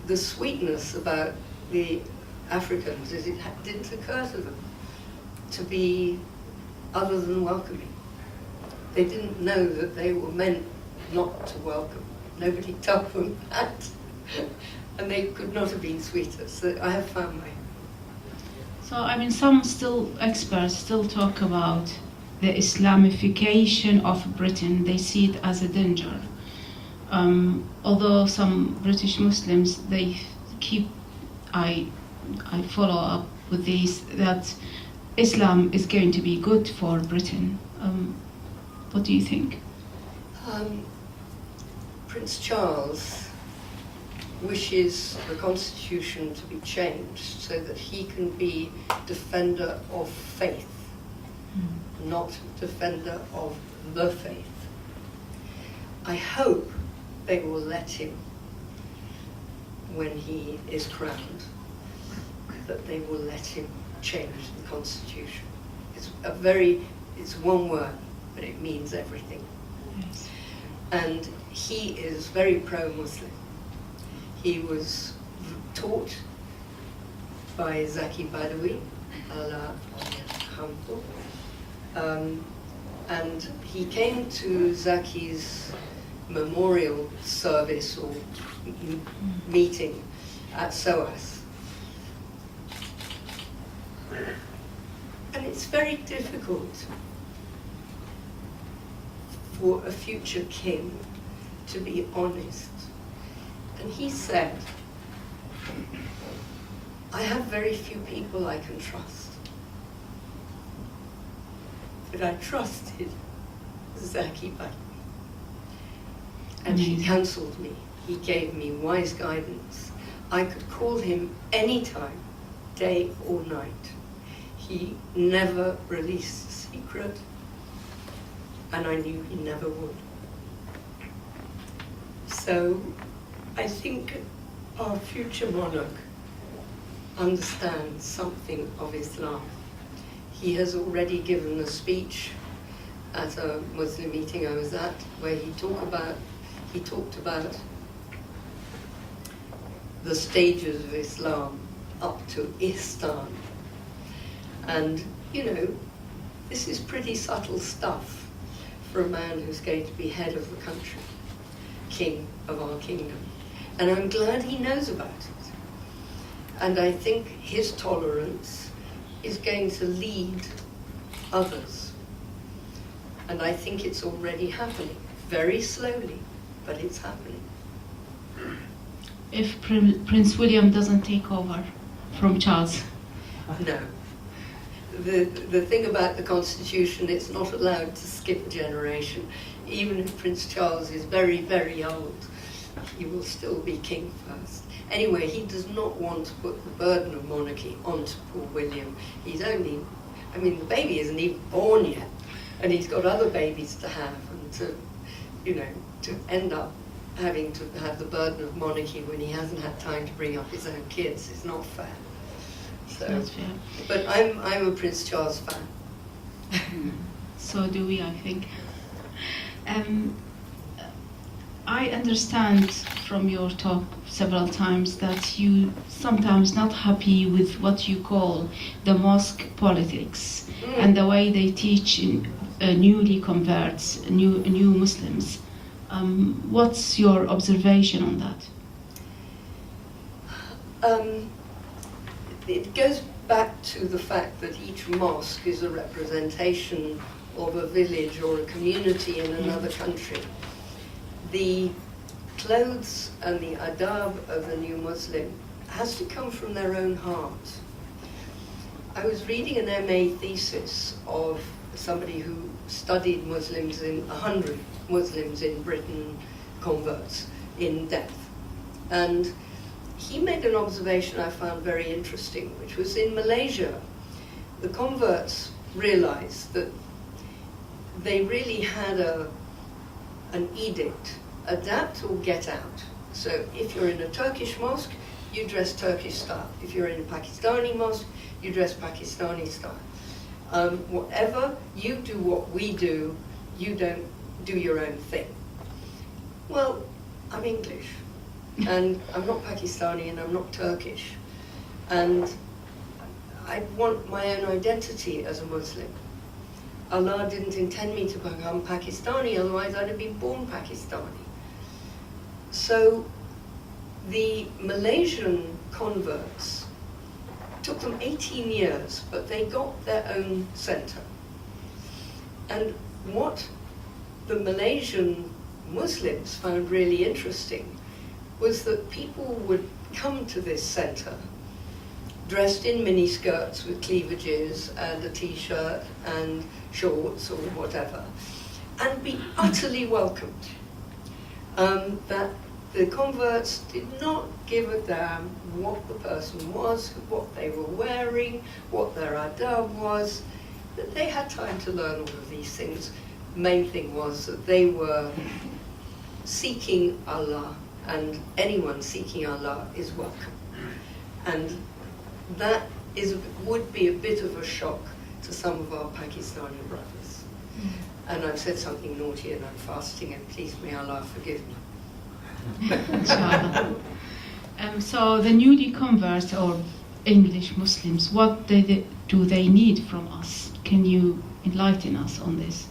the sweetness about the Africans is it didn't occur to them to be other than welcoming. They didn't know that they were meant not to welcome. Nobody told them that. And they could not have been sweeter. So I have found my...
So, some experts still talk about the Islamification of Britain. They see it as a danger. Although some British Muslims, I follow up with these, that Islam is going to be good for Britain. What do you think?
Prince Charles wishes the constitution to be changed so that he can be defender of faith, not defender of the faith. I hope they will let him. when he is crowned, that they will let him change the constitution. It's one word, but it means everything.
Yes.
And he is very pro-Muslim. He was taught by Zaki Badawi, Allah yarhamhu, and he came to Zaki's memorial service or meeting at SOAS. And it's very difficult for a future king to be honest. And he said, I have very few people I can trust. But I trusted Zaki Badawi. And he counseled me. He gave me wise guidance. I could call him anytime, day or night. He never released a secret, and I knew he never would. So I think our future monarch understands something of Islam. He has already given a speech at a Muslim meeting I was at, where he talked about the stages of Islam up to Ihsan. And, you know, this is pretty subtle stuff for a man who's going to be head of the country, king of our kingdom. And I'm glad he knows about it. And I think his tolerance is going to lead others. And I think it's already happening, very slowly, but it's happening.
If Prince William doesn't take over from Charles?
No. The thing about the Constitution, it's not allowed to skip a generation. Even if Prince Charles is very, very old, he will still be king first. Anyway, he does not want to put the burden of monarchy onto poor William. He's only, I mean, the baby isn't even born yet, and he's got other babies to have, and to, you know, to end up having to have the burden of monarchy when he hasn't had time to bring up his own kids is not fair. So,
That's fair.
but I'm a Prince Charles fan.
So do we, I think. I understand from your talk several times that you sometimes not happy with what you call the mosque politics and the way they teach newly converts, new Muslims. What's your observation on that?
It goes back to the fact that each mosque is a representation of a village or a community in another country. The clothes and the adab of the new Muslim has to come from their own heart. I was reading an MA thesis of somebody who studied Muslims 100 Muslims in Britain, converts, in depth. And he made an observation I found very interesting, which was in Malaysia, the converts realized that they really had an edict, adapt or get out. So if you're in a Turkish mosque, you dress Turkish style. If you're in a Pakistani mosque, you dress Pakistani style. Whatever, you do what we do, you don't do your own thing. Well, I'm English, and I'm not Pakistani, and I'm not Turkish. And I want my own identity as a Muslim. Allah didn't intend me to become Pakistani, otherwise I'd have been born Pakistani. So the Malaysian converts took them 18 years, but they got their own center. And what the Malaysian Muslims found really interesting was that people would come to this center dressed in miniskirts with cleavages and a t-shirt and shorts or whatever, and be utterly welcomed. That the converts did not give a damn what the person was, what they were wearing, what their adab was, that they had time to learn all of these things. Main thing was that they were seeking Allah and anyone seeking Allah is welcome. And that would be a bit of a shock to some of our Pakistani brothers. And I've said something naughty and I'm fasting, and please may Allah forgive me.
Inshallah. So the newly converts or English Muslims, what do they need from us? Can you enlighten us on this?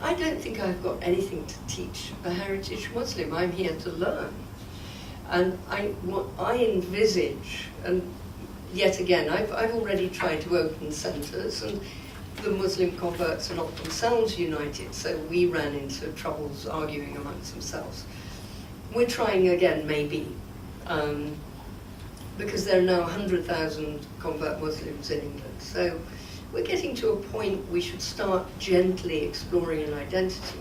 I don't think I've got anything to teach a heritage Muslim. I'm here to learn. And what I envisage, and yet again, I've already tried to open centres, and the Muslim converts are not themselves united, so we ran into troubles arguing amongst themselves. We're trying again, maybe, because there are now 100,000 convert Muslims in England. So we're getting to a point we should start gently exploring an identity.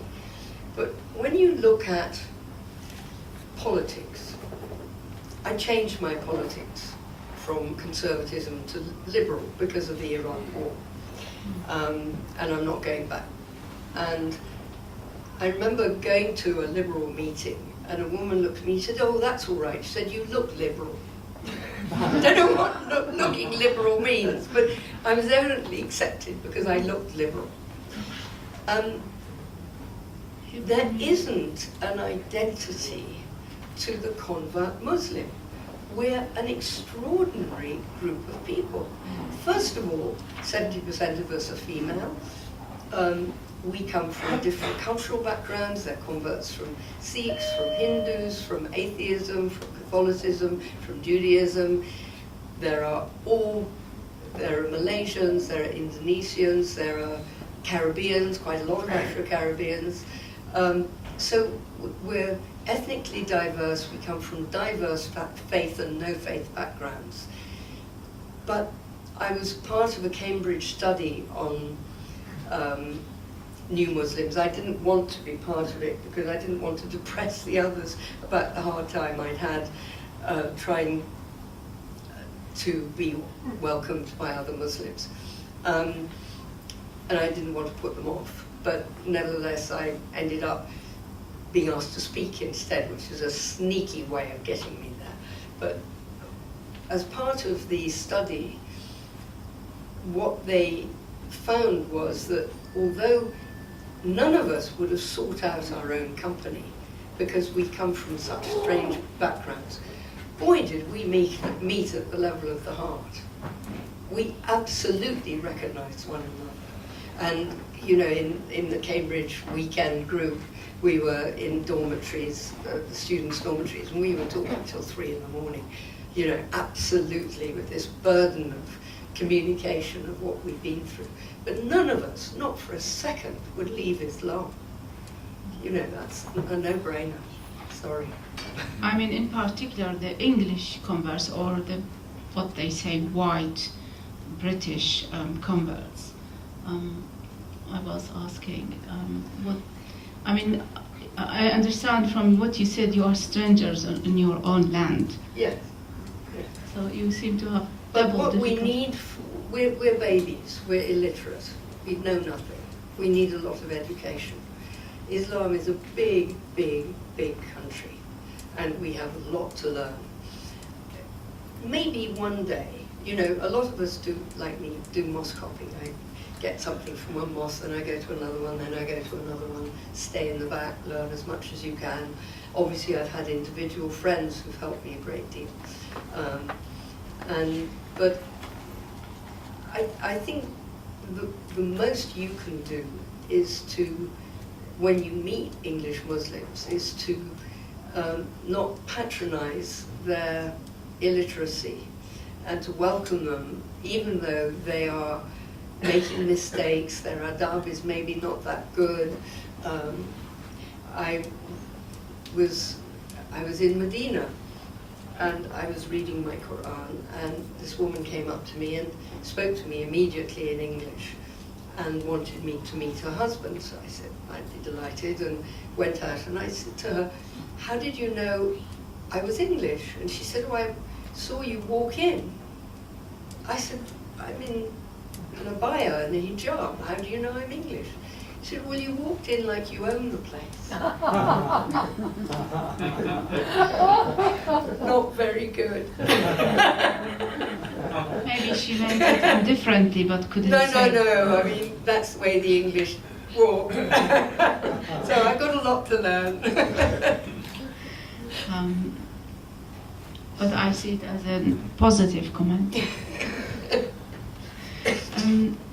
But when you look at politics, I changed my politics from conservatism to liberal because of the Iraq war. And I'm not going back. And I remember going to a liberal meeting, and a woman looked at me and said, "Oh, that's all right." She said, "You look liberal." I don't know what looking liberal means, but I was evidently accepted because I looked liberal. There isn't an identity to the convert Muslim. We're an extraordinary group of people. First of all, 70% of us are female. We come from different cultural backgrounds. They're converts from Sikhs, from Hindus, from atheism, from Catholicism, from Judaism. There are Malaysians, there are Indonesians, there are Caribbeans, quite a lot of Afro-Caribbeans. So we're ethnically diverse. We come from diverse faith and no faith backgrounds. But I was part of a Cambridge study on new Muslims. I didn't want to be part of it because I didn't want to depress the others about the hard time I'd had trying to be welcomed by other Muslims. And I didn't want to put them off. But nevertheless, I ended up being asked to speak instead, which is a sneaky way of getting me there. But as part of the study, what they found was that although none of us would have sought out our own company because we come from such strange backgrounds, boy did we meet at the level of the heart. We absolutely recognized one another. And, you know, in the Cambridge weekend group, we were in dormitories, the students' dormitories, and we were talking till 3 in the morning, you know, absolutely with this burden of communication of what we've been through. But none of us, not for a second, would leave Islam. You know, that's a no-brainer. Sorry.
I mean, in particular, the English converts or what they say white British converts. I was asking what. I mean, I understand from what you said you are strangers in your own land.
Yes.
So you seem to have.
But what we need, we're babies, we're illiterate, we know nothing. We need a lot of education. Islam is a big, big, big country, and we have a lot to learn. Maybe one day, you know, a lot of us do, like me, do mosque hopping. I get something from one mosque, then I go to another one, then I go to another one, stay in the back, learn as much as you can. Obviously, I've had individual friends who've helped me a great deal. But I think the most you can do is to, when you meet English Muslims, is to not patronize their illiteracy and to welcome them, even though they are making mistakes, their adab is maybe not that good. I was in Medina, and I was reading my Quran, and this woman came up to me and spoke to me immediately in English and wanted me to meet her husband. So I said, I'd be delighted, and went out, and I said to her, how did you know I was English? And she said, oh, I saw you walk in. I said, I'm in an abaya and a hijab. How do you know I'm English? She said, well, you walked in like you own the place. Not very good.
Maybe she meant it differently, but couldn't say.
No. I mean, that's the way the English walk. So I got a lot to learn.
But I see it as a positive comment.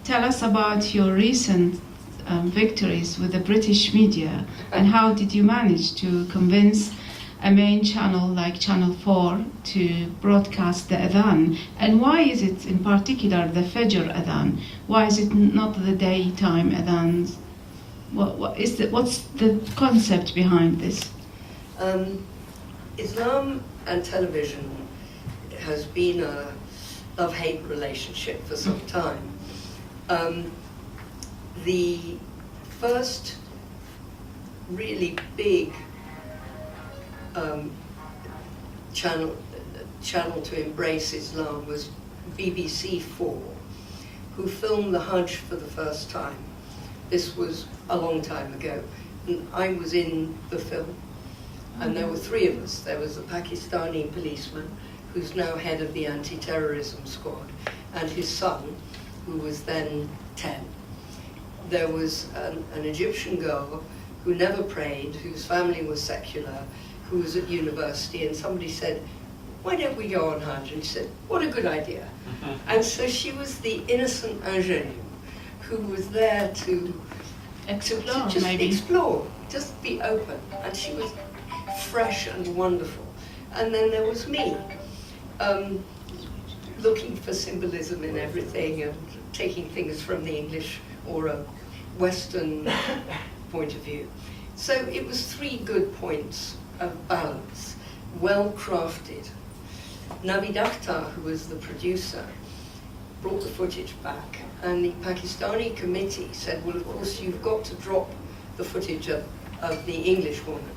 Tell us about your recent victories with the British media, and how did you manage to convince a main channel like Channel 4 to broadcast the Adhan? And why is it in particular the Fajr Adhan? Why is it not the daytime Adhans? What's the concept behind this?
Islam and television has been a love-hate relationship for some time. The first really big channel to embrace Islam was BBC 4, who filmed the Hajj for the first time. This was a long time ago, and I was in the film. And there were three of us. There was a Pakistani policeman, who's now head of the anti-terrorism squad, and his son, who was then 10. There was an Egyptian girl who never prayed, whose family was secular, who was at university, and somebody said, why don't we go on Hajj? And she said, what a good idea. And so she was the innocent ingénue who was there to
Explore,
just
maybe.
explore, just be open. And she was fresh and wonderful. And then there was me, looking for symbolism in everything and taking things from the English or a Western point of view. So it was three good points of balance, well crafted. Navid Akhtar, who was the producer, brought the footage back, and the Pakistani committee said, well, of course, you've got to drop the footage of the English woman,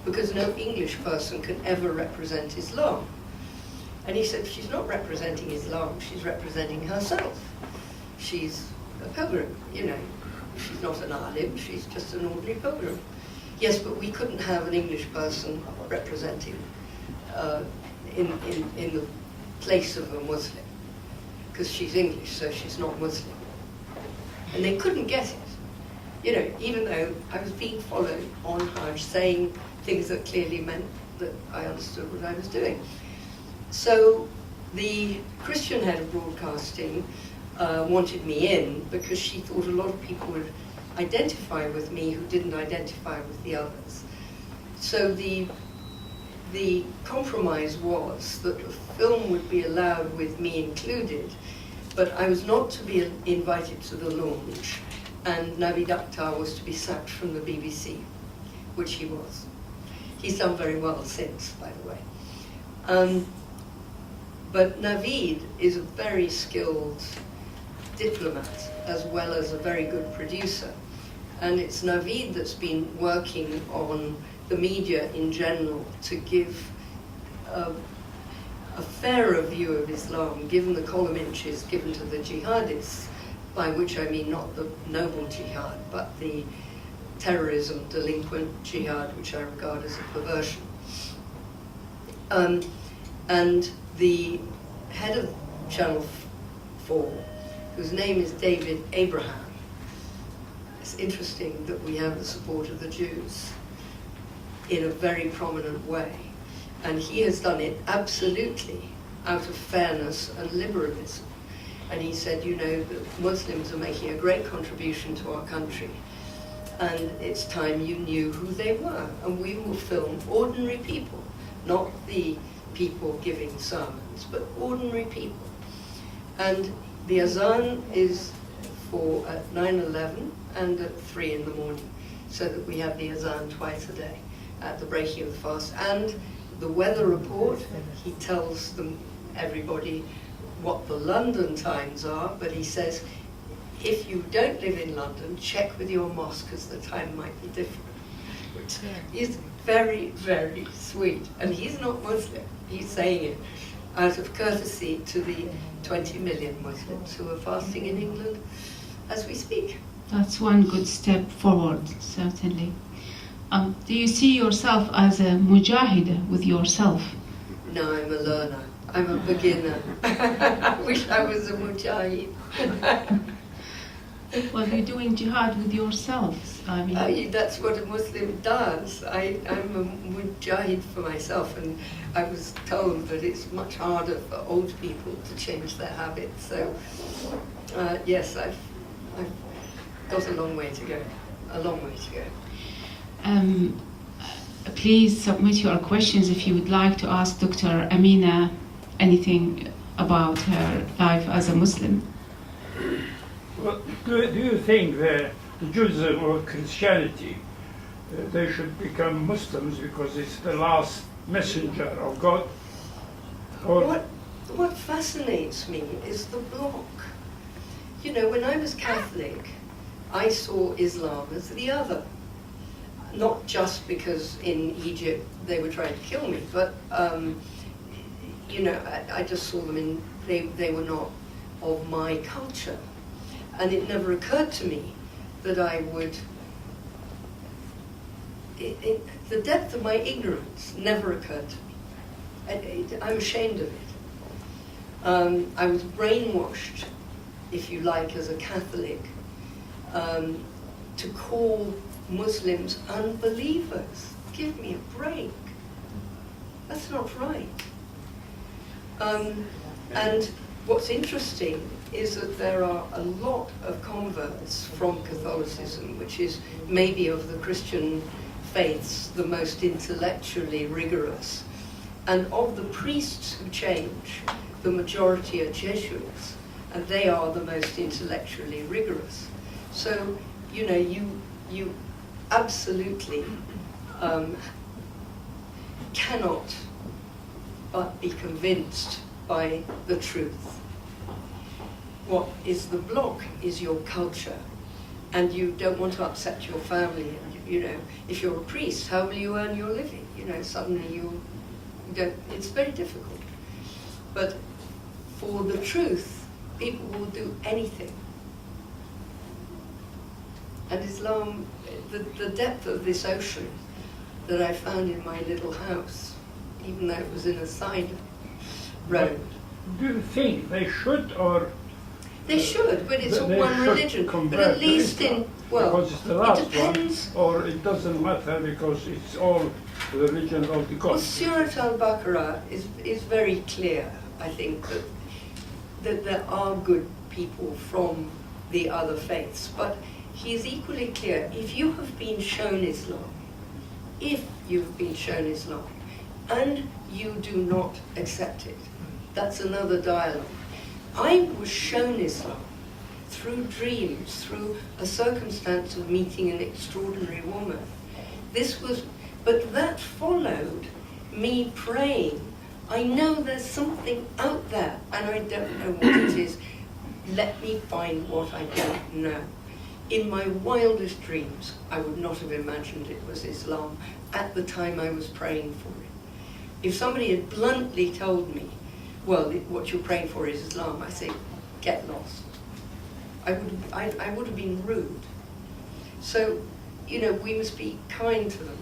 because no English person can ever represent Islam. And he said, she's not representing Islam, she's representing herself. She's a pilgrim, you know. She's not an alim, she's just an ordinary pilgrim. Yes, but we couldn't have an English person representing in the place of a Muslim, because she's English, so she's not Muslim. And they couldn't get it. You know, even though I was being followed on Hajj, saying things that clearly meant that I understood what I was doing. So the Christian head of broadcasting wanted me in because she thought a lot of people would identify with me who didn't identify with the others. So the compromise was that the film would be allowed with me included, but I was not to be invited to the launch, and Navid Akhtar was to be sacked from the BBC, which he was. He's done very well since, by the way. But Navid is a very skilled diplomat as well as a very good producer. And it's Navid that's been working on the media in general to give a fairer view of Islam, given the column inches given to the jihadists, by which I mean not the noble jihad, but the terrorism, delinquent jihad, which I regard as a perversion. And the head of Channel 4, whose name is David Abraham, it's interesting that we have the support of the Jews in a very prominent way. And he has done it absolutely out of fairness and liberalism. And he said, you know, the Muslims are making a great contribution to our country, and it's time you knew who they were. And we will film ordinary people, not the people giving sermons, but ordinary people. And the azan is for at 9:11 and at 3 in the morning, so that we have the azan twice a day at the breaking of the fast. And the weather report, he tells them, everybody, what the London times are, but he says, if you don't live in London, check with your mosque, because the time might be different. Which is very, very sweet. And he's not Muslim. He's saying it out of courtesy to the 20 million Muslims who are fasting in England as we speak.
That's one good step forward, certainly. Do you see yourself as a mujahid with yourself?
No, I'm a learner. I'm a beginner. I wish I was a mujahid.
Well, you're doing jihad with yourself. I mean,
That's what a Muslim does. I'm a mujahid for myself, and I was told that it's much harder for old people to change their habits. So, yes, I've got a long way to go. A long way to go.
Please submit your questions if you would like to ask Dr. Amina anything about her life as a Muslim.
Well, do you think that Judaism or Christianity, they should become Muslims because it's the last messenger of God? Or
What fascinates me is the block. You know, when I was Catholic, I saw Islam as the other. Not just because in Egypt they were trying to kill me, but you know, I just saw them they were not of my culture. And it never occurred to me that I would, the depth of my ignorance never occurred to me. I'm ashamed of it. I was brainwashed, if you like, as a Catholic, to call Muslims unbelievers. Give me a break. That's not right. And what's interesting is that there are a lot of converts from Catholicism, which is maybe of the Christian faiths the most intellectually rigorous. And of the priests who change, the majority are Jesuits, and they are the most intellectually rigorous. So, you know, you absolutely cannot but be convinced by the truth. What is the block is your culture, and you don't want to upset your family. And, you know, if you're a priest, how will you earn your living? You know, suddenly you don't. It's very difficult. But for the truth, people will do anything. And Islam, the depth of this ocean that I found in my little house, even though it was in a side road.
do you think they should, or
They should, but it's all
they
one
should
religion. But
convert
at
to
least
Islam?
well,
Because it's the last
it depends.
one, or it doesn't matter because it's all the religion of the
Well,
God?
Surat al-Baqarah is very clear, I think, that there are good people from the other faiths. But he is equally clear, if you have been shown Islam, and you do not accept it, that's another dialogue. I was shown Islam through dreams, through a circumstance of meeting an extraordinary woman. But that followed me praying. I know there's something out there, and I don't know what it is. Let me find what I don't know. In my wildest dreams, I would not have imagined it was Islam at the time I was praying for it. If somebody had bluntly told me, well, what you're praying for is Islam, I say, get lost. I would have been rude. So, you know, we must be kind to them.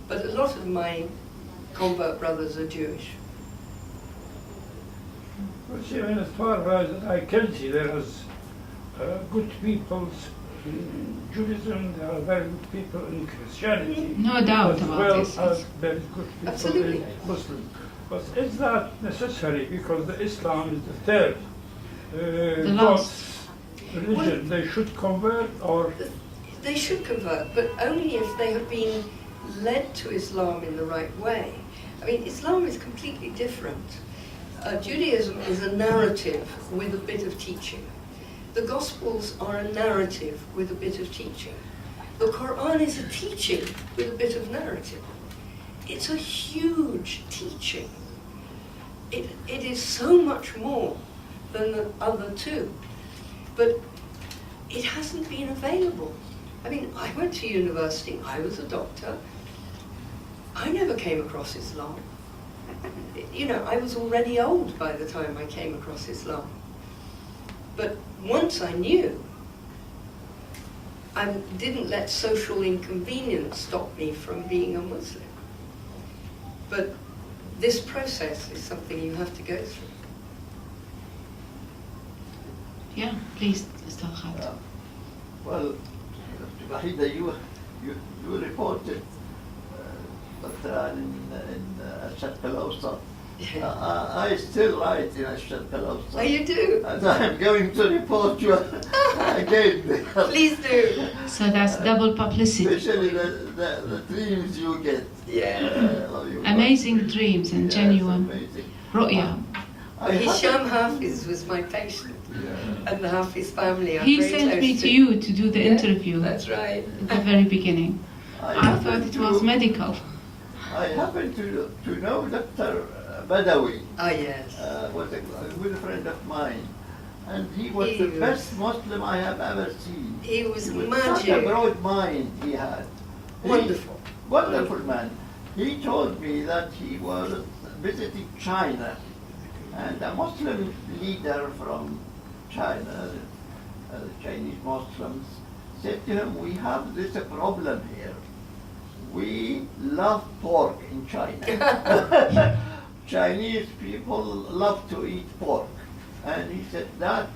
But a lot of my convert brothers are Jewish.
Well, see, as far as I can see, there is good people in Judaism, there are very good people in Christianity.
No doubt
as
about
well
this.
as very good people
Absolutely.
in Muslim. But is that necessary? Because the Islam is the third
The
God's
last.
religion. They should convert, or
They should convert, but only if they have been led to Islam in the right way. I mean, Islam is completely different. Judaism is a narrative with a bit of teaching. The Gospels are a narrative with a bit of teaching. The Quran is a teaching with a bit of narrative. It's a huge teaching. It is so much more than the other two. But it hasn't been available. I mean, I went to university, I was a doctor. I never came across Islam. You know, I was already old by the time I came across Islam. But once I knew, I didn't let social inconvenience stop me from being a Muslim. But this process is something you have to go through.
Yeah, please, Mr. Khalid.
Well, Wahida, you reported Dr. in Al-Sharq al-Awsat. I still write in Al-Sharq al-Awsat.
Oh, you do?
And I'm going to report you again.
Please do.
So that's double publicity.
Especially the dreams you get.
Yeah.
Amazing dreams and genuine ru'ya.
Hisham Hafiz was my patient, and the Hafiz family are
He
very
sent
close
me to you to do the interview at
That's right.
the very beginning. I thought it was medical.
I happen to know Dr. Badawi.
Ah, yes.
Was a good friend of mine, and he was
He
the
was-
best Muslim I have ever seen.
He was
Such a
magic.
broad mind he had.
Wonderful.
Wonderful man. He told me that he was visiting China, and a Muslim leader from China, the Chinese Muslims, said to him, "We have this problem here. We love pork in China. Chinese people love to eat pork." And he said that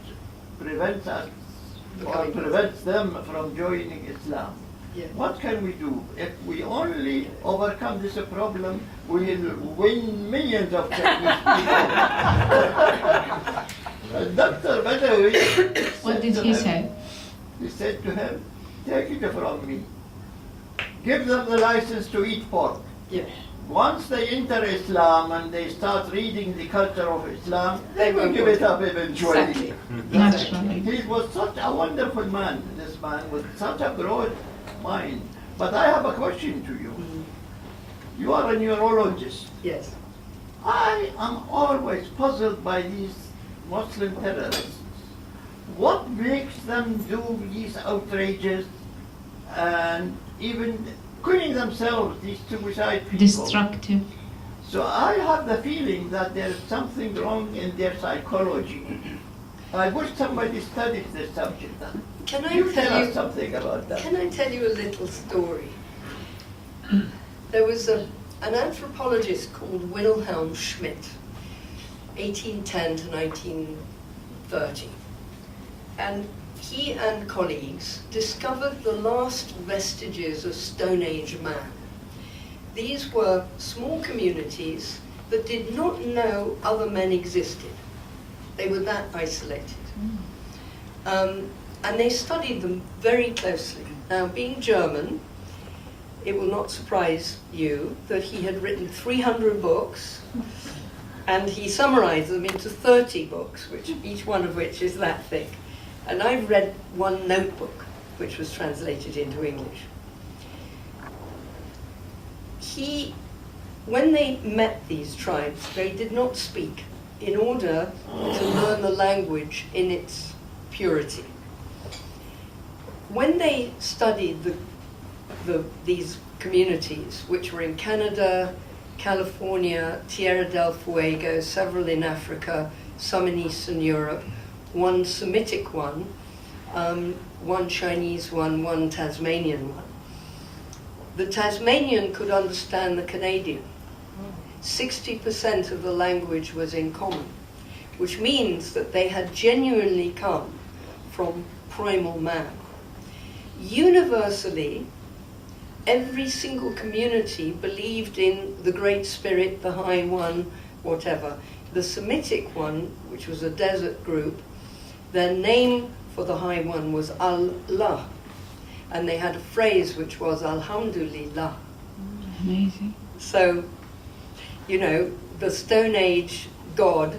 prevents us, or prevents them from joining Islam.
Yeah.
What can we do? If we only overcome this problem, we will win millions of Chinese people. And Dr. Badawi
What
said
did
to
he
him-
say?
He said to him, "Take it from me. Give them the license to eat pork.
Yeah.
Once they enter Islam and they start reading the culture of Islam, they will
won't
give
go.
it up eventually."
Exactly.
Naturally.
He was such a wonderful man, this man, with such a broad mind. But I have a question to you. You are a neurologist.
Yes.
I am always puzzled by these Muslim terrorists. What makes them do these outrages and even killing themselves, these suicide people?
Destructive.
So I have the feeling that there's something wrong in their psychology. I wish somebody studied this subject.
Can I
You
tell
tell
you?
us something about that.
Can I tell you a little story? There was an anthropologist called Wilhelm Schmidt, 1810 to 1930. And he and colleagues discovered the last vestiges of Stone Age man. These were small communities that did not know other men existed. They were that isolated. And they studied them very closely. Now, being German, it will not surprise you that he had written 300 books, and he summarized them into 30 books, each one of which is that thick. And I've read one notebook, which was translated into English. When they met these tribes, they did not speak in order to learn the language in its purity. When they studied these communities, which were in Canada, California, Tierra del Fuego, several in Africa, some in Eastern Europe, one Semitic one, one Chinese one Tasmanian one. The Tasmanian could understand the Canadian. 60% of the language was in common, which means that they had genuinely come from primal man. Universally, every single community believed in the Great Spirit, the High One, whatever. The Semitic one, which was a desert group, their name for the High One was Allah. And they had a phrase which was Alhamdulillah.
Amazing.
So, you know, the Stone Age God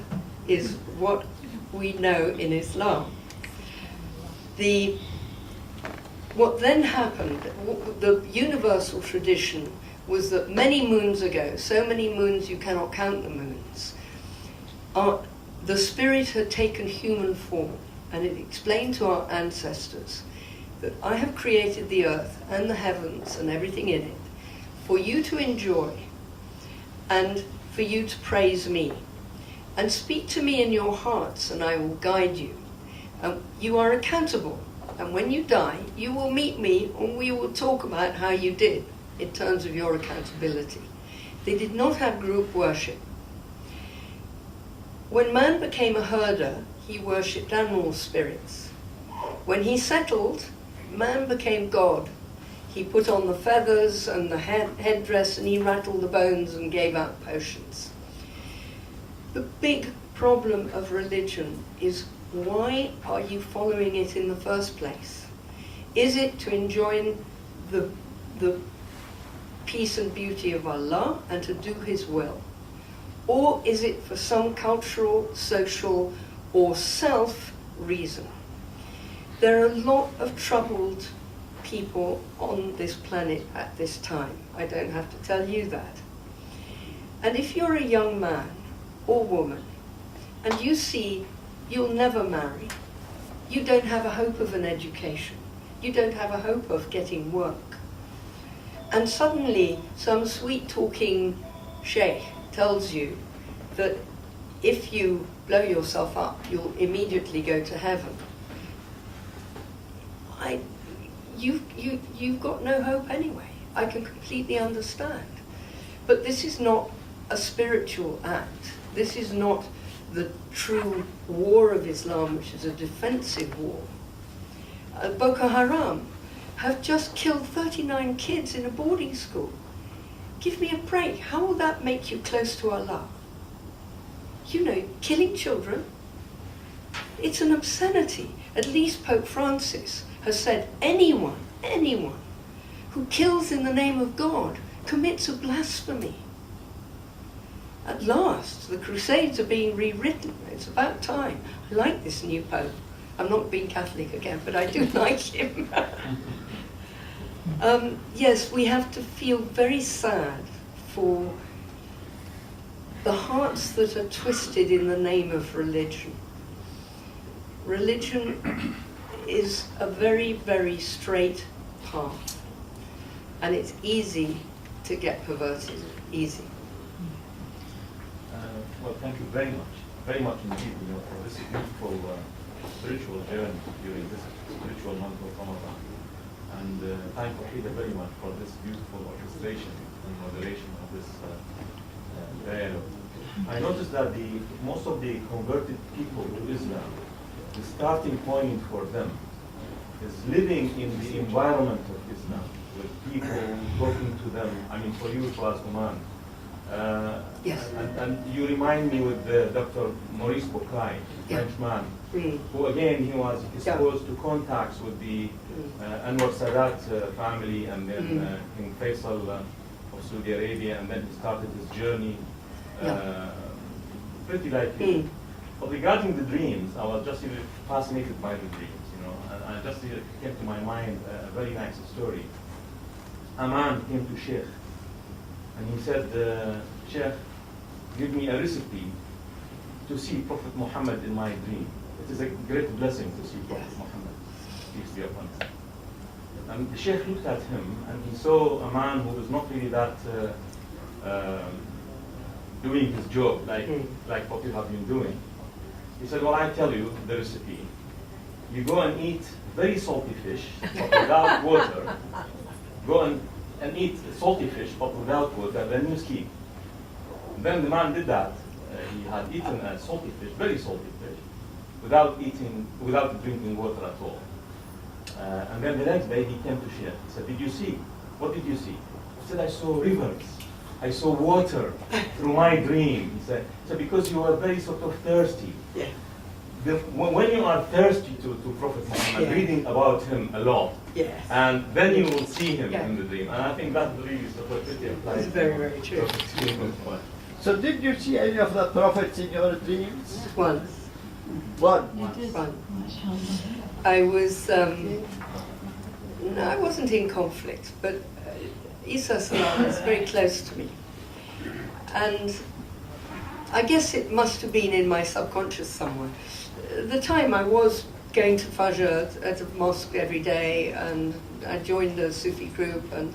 is what we know in Islam. What then happened, the universal tradition was that many moons ago, so many moons you cannot count the moons, the spirit had taken human form, and it explained to our ancestors that I have created the earth and the heavens and everything in it for you to enjoy and for you to praise me. And speak to me in your hearts and I will guide you. You are accountable And when you die, you will meet me and we will talk about how you did in terms of your accountability. They did not have group worship. When man became a herder, he worshipped animal spirits. When he settled, man became God. He put on the feathers and the headdress and he rattled the bones and gave out potions. The big problem of religion is, why are you following it in the first place? Is it to enjoy the peace and beauty of Allah and to do His will? Or is it for some cultural, social, or self reason? There are a lot of troubled people on this planet at this time. I don't have to tell you that. And if you're a young man or woman and you see you'll never marry, you don't have a hope of an education, you don't have a hope of getting work, and suddenly some sweet-talking sheikh tells you that if you blow yourself up, you'll immediately go to heaven, you've got no hope anyway. I can completely understand. But this is not a spiritual act. This is not the true war of Islam, which is a defensive war. Boko Haram have just killed 39 kids in a boarding school. Give me a break. How will that make you close to Allah? You know, killing children, it's an obscenity. At least Pope Francis has said anyone who kills in the name of God commits a blasphemy. At last, the Crusades are being rewritten. It's about time. I like this new Pope. I'm not being Catholic again, but I do like him. Yes, we have to feel very sad for the hearts that are twisted in the name of religion. Religion is a very, very straight path, and it's easy to get perverted, easy.
Well, thank you very much indeed, for this beautiful spiritual journey during this spiritual month of Ramadan. And thank Wahida very much for this beautiful orchestration and moderation of this dialogue. I noticed that most of the converted people to Islam, the starting point for them is living in the environment of Islam, with people talking to them. I mean, for you it was Oman.
Yes.
And you remind me with Dr. Maurice Bucaille, Frenchman, who again, he was exposed to contacts with the Anwar Sadat family, and then King Faisal of Saudi Arabia, and then he started his journey pretty like you. But regarding the dreams, I was just fascinated by the dreams, and I just came to my mind a very nice story. A man came to Sheikh, and he said, Sheikh, give me a recipe to see Prophet Muhammad in my dream. It is a great blessing to see Prophet Muhammad, peace be upon him. And the Sheikh looked at him, and he saw a man who was not really that doing his job like what you have been doing. He said, well, I tell you the recipe. You go and eat very salty fish, but without water. Go and eat salty fish, but without water, then you sleep. Then the man did that. He had eaten a salty fish, very salty fish, without drinking water at all. And then the next day he came to Sheikh. He said, did you see? What did you see? He said, I saw rivers. I saw water through my dream. He said, because you are very sort of thirsty.
Yeah.
When you are thirsty to Prophet Muhammad, reading about him a lot, and then you will see him in the dream. And I think that really is the pretty applied.
It's very, very true.
So did you see any of the prophets in your dreams?
Once.
One.
I was, no, I wasn't in conflict, but Isa Salam is very close to me. And I guess it must have been in my subconscious somewhere. The time I was going to Fajr at a mosque every day, and I joined a Sufi group, and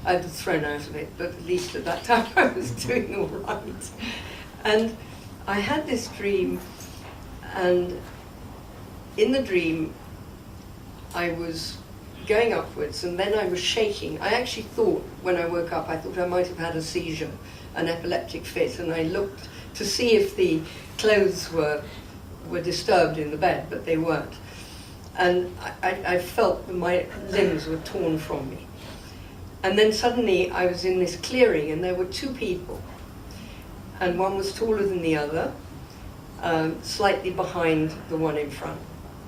I was thrown out of it, but at least at that time I was doing all right. And I had this dream, and in the dream I was going upwards, and then I was shaking. I actually thought, when I woke up, I thought I might have had a seizure, an epileptic fit, and I looked to see if the clothes were disturbed in the bed, but they weren't. And I felt that my limbs were torn from me. And then suddenly I was in this clearing, and there were two people, and one was taller than the other, slightly behind the one in front.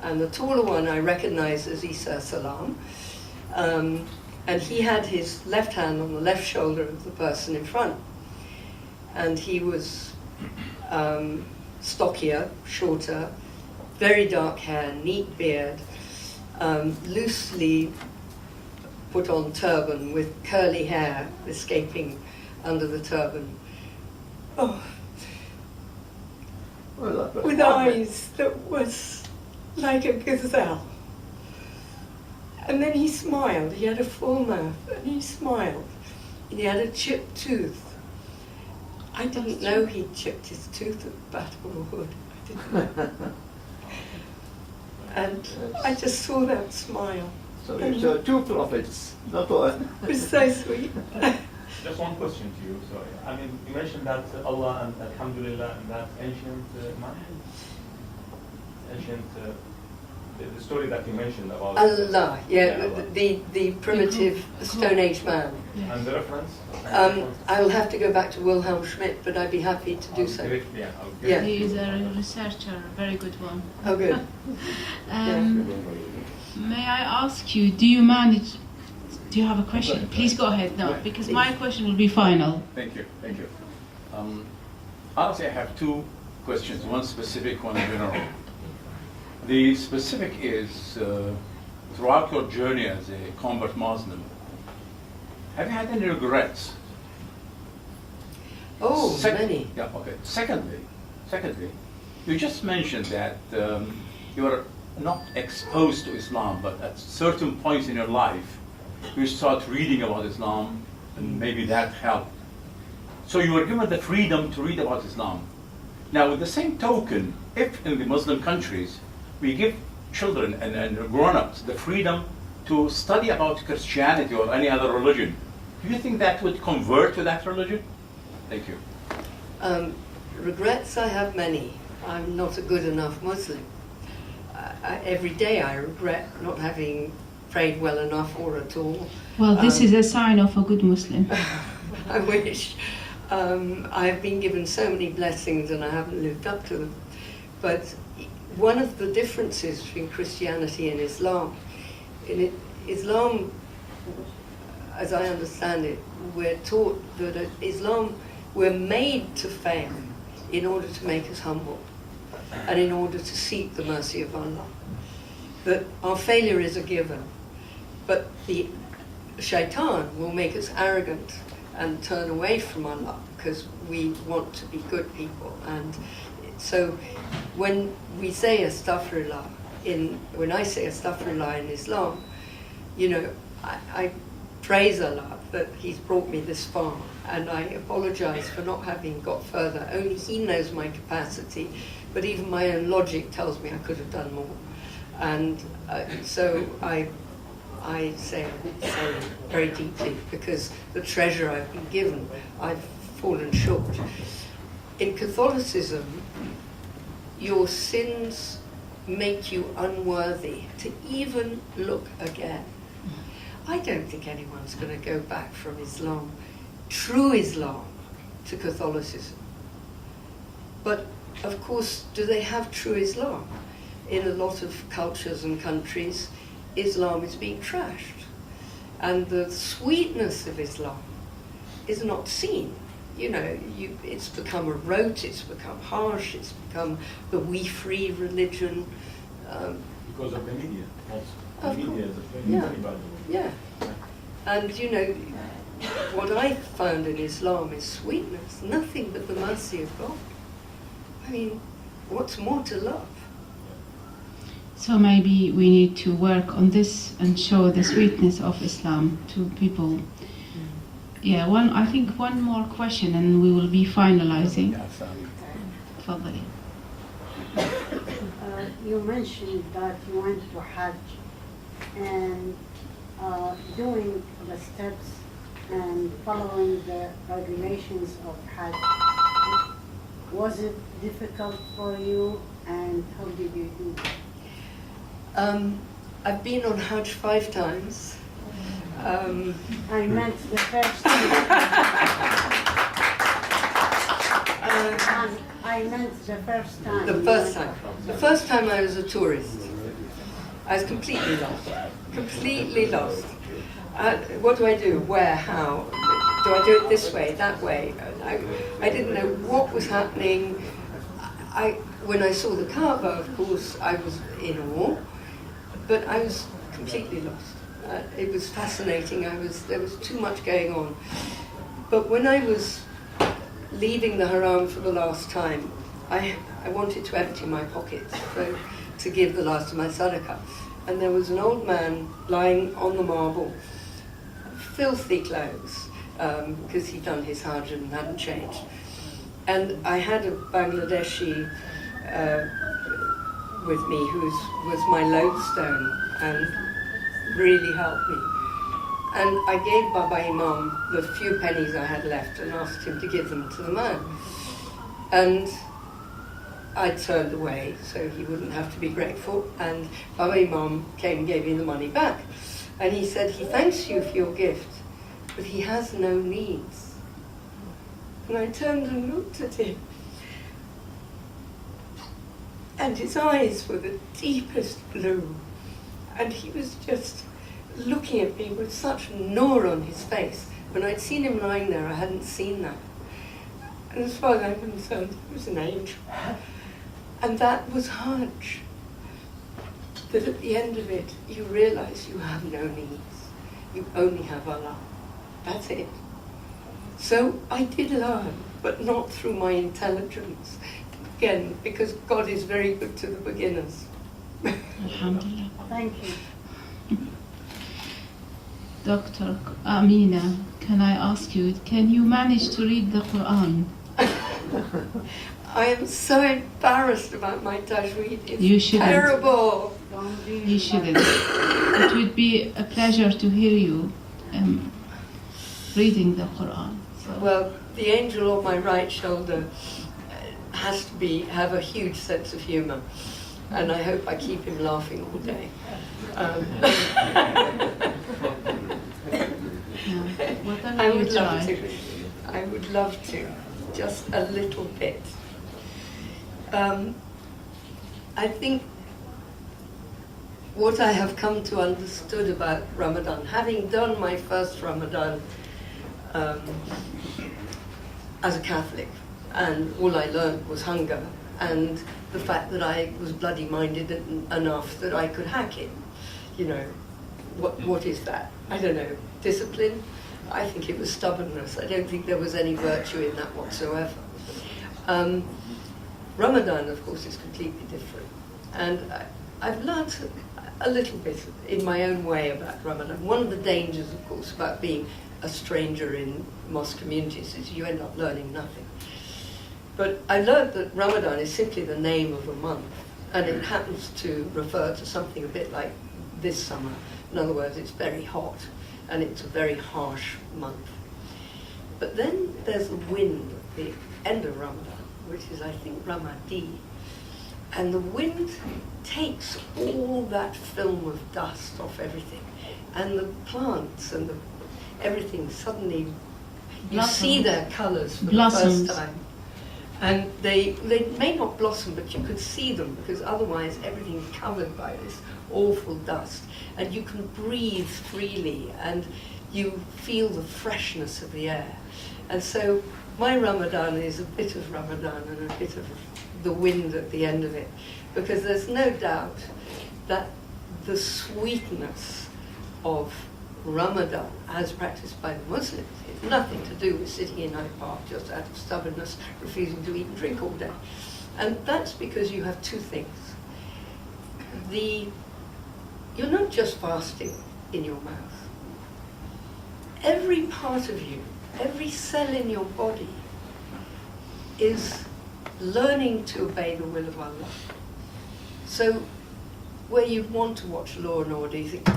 And the taller one I recognized as Isa Salam, and he had his left hand on the left shoulder of the person in front. And he was stockier, shorter, very dark hair, neat beard, loosely put on turban with curly hair escaping under the turban. Oh, with eyes that was like a gazelle. And then he smiled. He had a full mouth, and he smiled. And he had a chipped tooth. I didn't know he chipped his tooth at Battle Wood. I didn't know. And I just saw that smile.
So you saw two prophets, not one.
It was so sweet.
Just one question to you, sorry. I mean, you mentioned that Allah and Alhamdulillah and that ancient the story that you mentioned about
Allah,
Allah.
the primitive Stone Age man.
And the reference?
I will have to go back to Wilhelm Schmidt, but I'd be happy to do so.
Yeah, okay.
Yeah.
He is a researcher, a very good one.
Oh, good.
May I ask you, do you have a question? Please go ahead. No, because my question will be final.
Thank you. Honestly, I have two questions, one specific, one general. The specific is, throughout your journey as a convert Muslim, have you had any regrets?
Oh, many.
Yeah, okay. Secondly, you just mentioned that you were not exposed to Islam, but at certain points in your life, you start reading about Islam, and maybe that helped. So you were given the freedom to read about Islam. Now, with the same token, if in the Muslim countries, we give children and grown-ups the freedom to study about Christianity or any other religion, do you think that would convert to that religion? Thank you.
Regrets, I have many. I'm not a good enough Muslim. Every day I regret not having prayed well enough or at all.
Well, this is a sign of a good Muslim.
I wish. I've been given so many blessings and I haven't lived up to them. But one of the differences between Christianity and Islam, Islam, as I understand it, we're taught that Islam, we're made to fail in order to make us humble and in order to seek the mercy of Allah. That our failure is a given, but the shaitan will make us arrogant and turn away from Allah because we want to be good people. And so when we say astaghfirullah, when I say astaghfirullah in Islam, you know, I praise Allah that He's brought me this far, and I apologize for not having got further. Only He knows my capacity, but even my own logic tells me I could have done more. And so I say I'm sorry very deeply, because the treasure I've been given, I've fallen short. In Catholicism, your sins make you unworthy to even look again. I don't think anyone's going to go back from Islam, true Islam, to Catholicism. But of course, do they have true Islam? In a lot of cultures and countries, Islam is being trashed. And the sweetness of Islam is not seen. You know, it's become a rote, it's become harsh, it's become the we-free religion.
Because of the media also.
Of
The media
course.
is affecting
Yeah.
anybody.
Yeah. And you know, what I found in Islam is sweetness, nothing but the mercy of God. I mean, what's more to love?
So maybe we need to work on this and show the sweetness of Islam to people. Yeah, I think one more question and we will be finalizing. Tafadali.
You mentioned that you went to Hajj and doing the steps and following the regulations of Hajj. Was it difficult for you, and how did you do that?
I've been on Hajj 5 times.
I meant the first time. I meant the first time.
The first time. The first time I was a tourist. I was completely lost. Completely lost. What do I do? Where? How? Do I do it this way? That way? I didn't know what was happening. When I saw the Kaaba, of course, I was in awe, but I was completely lost. It was fascinating. There was too much going on. But when I was leaving the haram for the last time, I wanted to empty my pockets to give the last of my sadaqah. And there was an old man lying on the marble, filthy clothes, because he'd done his Hajj and hadn't changed. And I had a Bangladeshi with me who was my lodestone and really helped me. And I gave Baba Imam the few pennies I had left and asked him to give them to the man. And I turned away so he wouldn't have to be grateful, and Baba Imam came and gave me the money back. And he said, he thanks you for your gift, but he has no needs. And I turned and looked at him, and his eyes were the deepest blue, and he was just looking at me with such nur on his face. When I'd seen him lying there, I hadn't seen that. And as far as I'm concerned, he was an angel. And that was Hajj. That at the end of it, you realize you have no needs. You only have Allah. That's it. So I did learn, but not through my intelligence. Again, because God is very good to the beginners.
Alhamdulillah.
Thank you.
Dr. Amina, can I ask you, can you manage to read the Quran?
I am so embarrassed about my tajweed. It's
You shouldn't.
terrible.
Don't be
You shouldn't. It would be a pleasure to hear you reading the Quran. So.
Well, the angel on my right shoulder has to have a huge sense of humour, and I hope I keep him laughing all day.
Whatever
I
you
would love
try.
to. I would love to, just a little bit. I think what I have come to understood about Ramadan, having done my first Ramadan as a Catholic, and all I learned was hunger, and the fact that I was bloody-minded enough that I could hack it. You know, what is that? I don't know. Discipline? I think it was stubbornness. I don't think there was any virtue in that whatsoever. Ramadan, of course, is completely different. And I've learned a little bit in my own way about Ramadan. One of the dangers, of course, about being a stranger in mosque communities is you end up learning nothing. But I learned that Ramadan is simply the name of a month, and it happens to refer to something a bit like this summer. In other words, it's very hot, and it's a very harsh month. But then there's the wind at the end of Ramadan, which is, I think, Ramadi. And the wind takes all that film of dust off everything. And the plants and everything suddenly, you see their colours for the first time. And they may not blossom, but you could see them, because otherwise everything's covered by this awful dust. And you can breathe freely, and you feel the freshness of the air. And so my Ramadan is a bit of Ramadan and a bit of the wind at the end of it, because there's no doubt that the sweetness of Ramadan, as practiced by the Muslims, has nothing to do with sitting in Hyde Park just out of stubbornness, refusing to eat and drink all day. And that's because you have two things. You're not just fasting in your mouth. Every part of you, every cell in your body is learning to obey the will of Allah. So where you want to watch Law and Order, you think,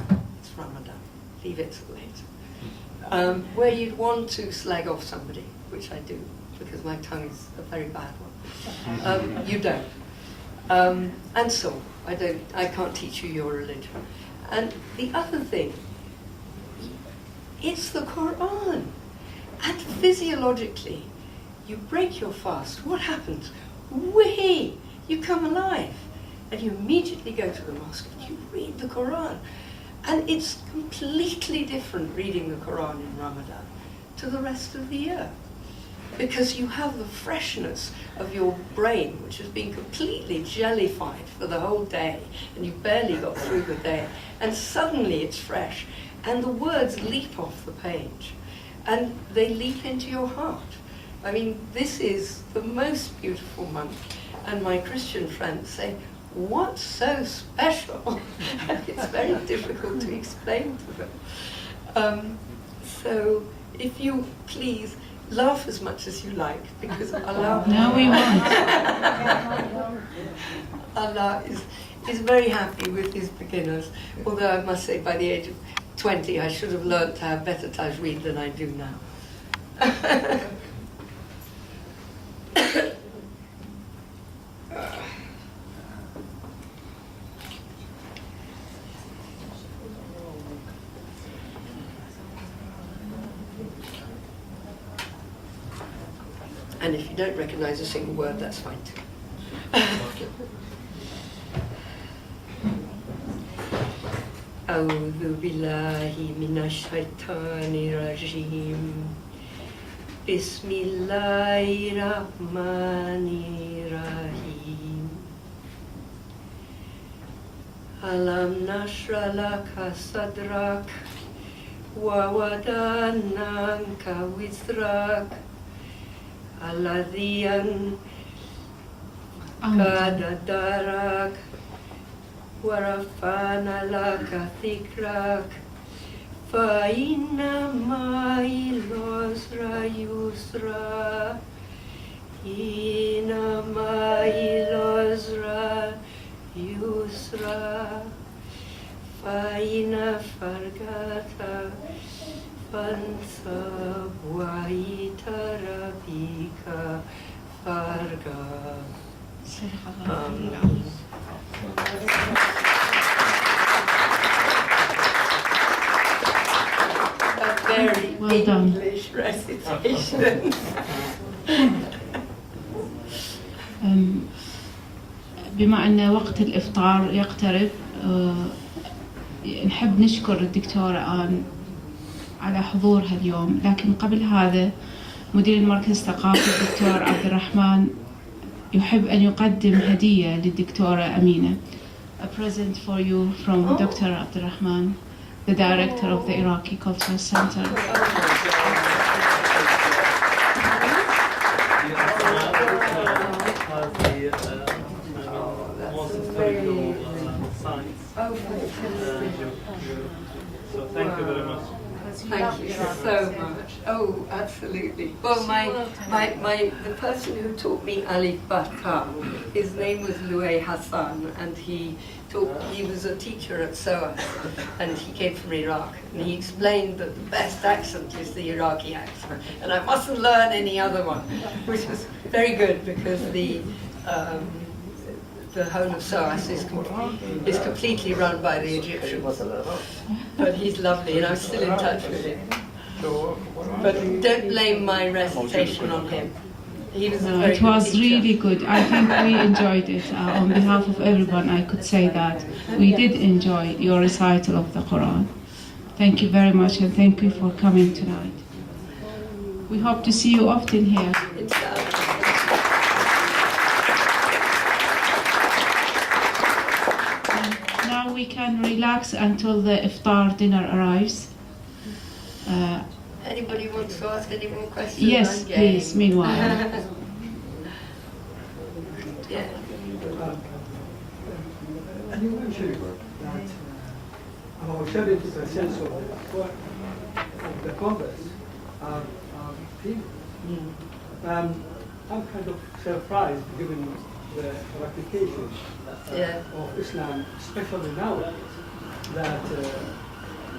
Ramadan. Leave it till later. Where you'd want to slag off somebody, which I do, because my tongue is a very bad one. You don't. And so, I can't teach you your religion. And the other thing, it's the Quran. And physiologically, you break your fast, what happens? Whee! You come alive. And you immediately go to the mosque and you read the Quran. And it's completely different reading the Quran in Ramadan to the rest of the year. Because you have the freshness of your brain, which has been completely jellified for the whole day, and you barely got through the day, and suddenly it's fresh, and the words leap off the page, and they leap into your heart. I mean, this is the most beautiful month, and my Christian friends say, what's so special? It's very difficult to explain to them. So if you please laugh as much as you like, because Allah,
No, we won't.
Allah is very happy with his beginners. Although I must say, by the age of 20, I should have learned to have better tajweed than I do now. And if you don't recognize a single word, that's fine too. أعوذ بالله من الشيطان الرجيم بسم الله الرحمن الرحيم ألم نشرح لك صدرك ووضعنا عنك وزرك الذي أنقض ظهرك ورفعنا لك ذكرك فإن مع العسر يسرا إن مع العسر يسرا فإن فرغت فانصب وإلى ربك فارغب. A very
Well done.
English recitation.
بما أن وقت الإفطار يقترب، نحب نشكر الدكتورة آن على حضورها اليوم، لكن قبل هذا مدير المركز الثقافي الدكتور عبد الرحمن يحب أن يقدم هدية للدكتورة أمينة. A present for you from Dr. Abdurrahman, the director of the Iraqi Cultural Center.
So thank you very much.
Thank you so much. Oh, absolutely. Well, the person who taught me Alif Bata, his name was Louay Hassan, and he was a teacher at SOAS, and he came from Iraq, and he explained that the best accent is the Iraqi accent, and I mustn't learn any other one, which was very good because the whole of SOAS is completely run by the Egyptians. But he's lovely, and I'm still in touch with him. But don't blame my recitation on him. He was a very
It was
good teacher.
really good. I think we enjoyed it. On behalf of everyone, I could say that we did enjoy your recital of the Quran. Thank you very much, and thank you for coming tonight. We hope to see you often here. Now we can relax until the iftar dinner arrives.
Anybody wants to ask any more questions?
Yes,
I'm game.
please, meanwhile.
Yeah.
You mentioned that about 70% of the converts are female. I'm kind of surprised given the ramifications of Islam, especially now that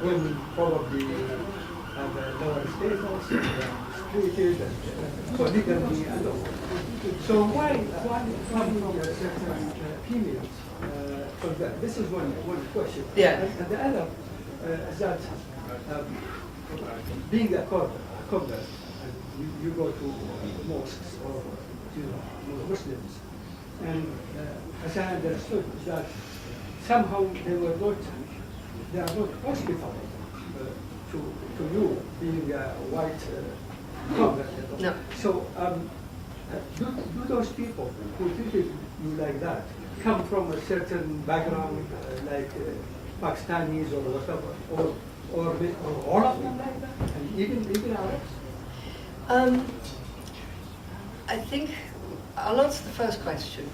women probably have a lower status, they are mistreated, and polygamy and all. So why come from certain females for that? This is one question.
Yeah.
And the other is that being a convert, and you go to mosques or Muslims, and as I understood that somehow they are not hospitable to you being a white convert.
No.
So do those people who treated you like that come from a certain background, like Pakistanis or whatever, or all of them like that, and even Arabs?
I think I'll answer the first question.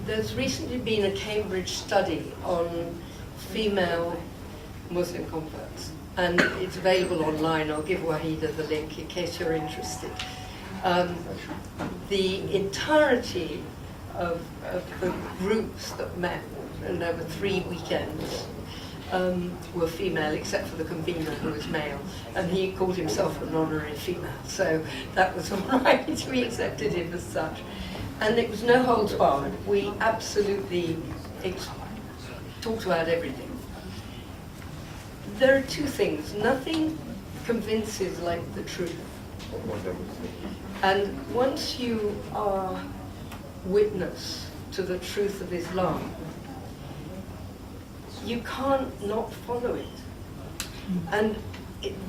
There's recently been a Cambridge study on female Muslim converts, and it's available online. I'll give Wahida the link in case you're interested. The entirety of the groups that met, and there were 3 weekends, were female, except for the convener, who was male, and he called himself an honorary female, so that was all right. We accepted him as such. And it was no holds barred. We absolutely talked about everything. There are 2 things. Nothing convinces like the truth. And once you are witness to the truth of Islam, you can't not follow it. And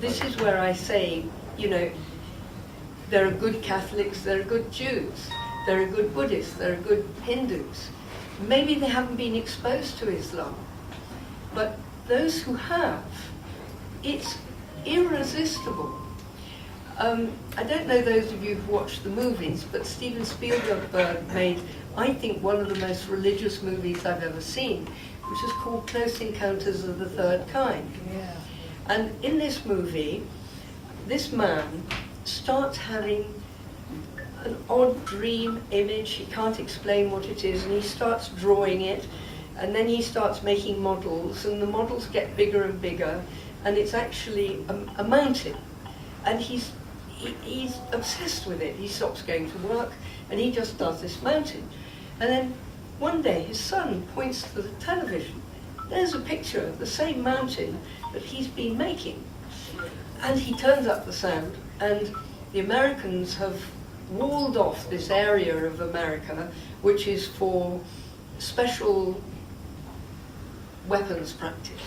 this is where I say, you know, there are good Catholics, there are good Jews, there are good Buddhists, there are good Hindus. Maybe they haven't been exposed to Islam, but those who have, it's irresistible. I don't know those of you who've watched the movies, but Steven Spielberg made, I think, one of the most religious movies I've ever seen, which is called Close Encounters of the Third Kind.
Yeah.
And in this movie, this man starts having an odd dream image. He can't explain what it is, and he starts drawing it, and then he starts making models, and the models get bigger and bigger, and it's actually a mountain. And he's obsessed with it. He stops going to work, and he just does this mountain. And then one day his son points to the television. There's a picture of the same mountain that he's been making. And he turns up the sound, and the Americans have walled off this area of America, which is for special weapons practice.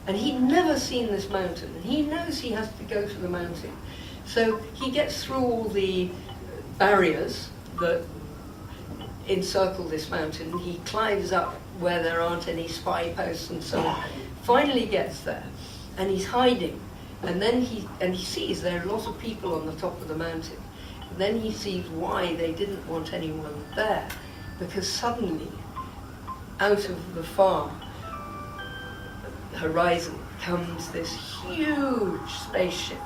And he'd never seen this mountain, and he knows he has to go to the mountain. So he gets through all the barriers that encircle this mountain. He climbs up where there aren't any spy posts and so on. Finally gets there, and he's hiding. And then he sees there are a lot of people on the top of the mountain. And then he sees why they didn't want anyone there, because suddenly, out of the far horizon comes this huge spaceship.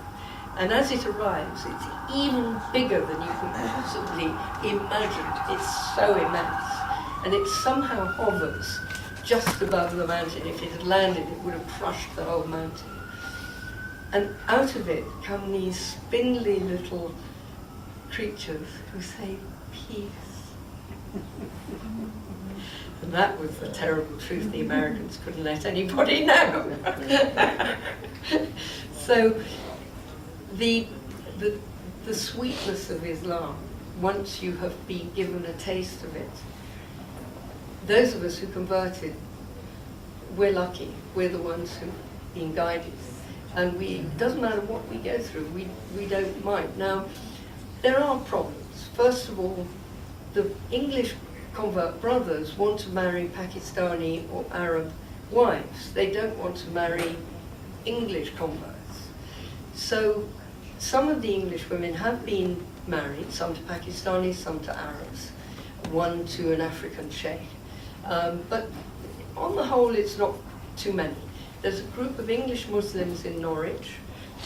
And as it arrives, it's even bigger than you can possibly imagine. It's so immense. And it somehow hovers just above the mountain. If it had landed, it would have crushed the whole mountain. And out of it come these spindly little creatures who say, peace. And that was the terrible truth the Americans couldn't let anybody know. So the sweetness of Islam, once you have been given a taste of it, those of us who converted, we're lucky. We're the ones who've been guided. And it doesn't matter what we go through, we don't mind. Now, there are problems. First of all, the English convert brothers want to marry Pakistani or Arab wives. They don't want to marry English converts. So some of the English women have been married, some to Pakistanis, some to Arabs, one to an African sheikh. But on the whole, it's not too many. There's a group of English Muslims in Norwich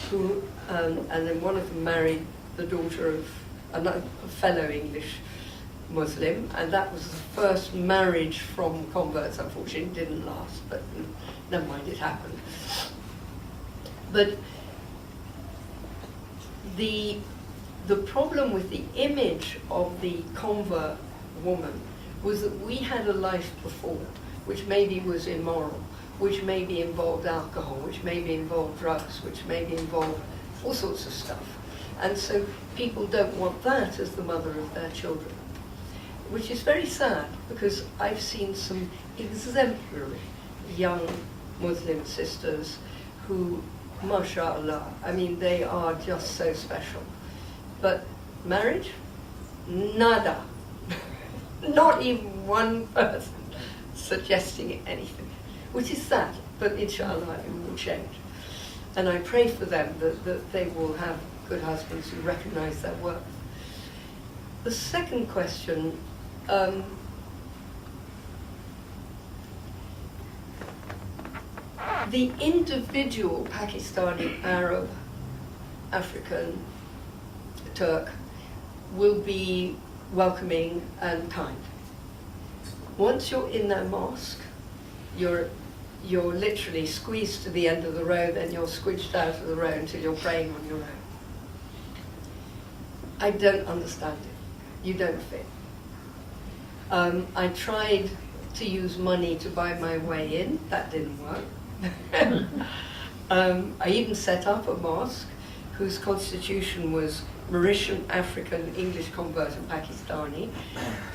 who, and then one of them married the daughter of a fellow English Muslim, and that was the first marriage from converts. Unfortunately, it didn't last, but never mind, it happened. But the problem with the image of the convert woman was that we had a life before, which maybe was immoral, which maybe involved alcohol, which maybe involved drugs, which maybe involved all sorts of stuff. And so people don't want that as the mother of their children, which is very sad, because I've seen some exemplary young Muslim sisters who, mashallah, I mean, they are just so special. But marriage? Nada. Not even one person suggesting anything, which is sad, but inshallah it will change. And I pray for them that they will have good husbands who recognize their worth. The second question, the individual Pakistani, Arab, African, Turk will be welcoming and kind. Once you're in their mosque, you're literally squeezed to the end of the road, and you're squidged out of the road until you're praying on your own. I don't understand it. You don't fit. I tried to use money to buy my way in. That didn't work. I even set up a mosque whose constitution was Mauritian, African, English convert and Pakistani.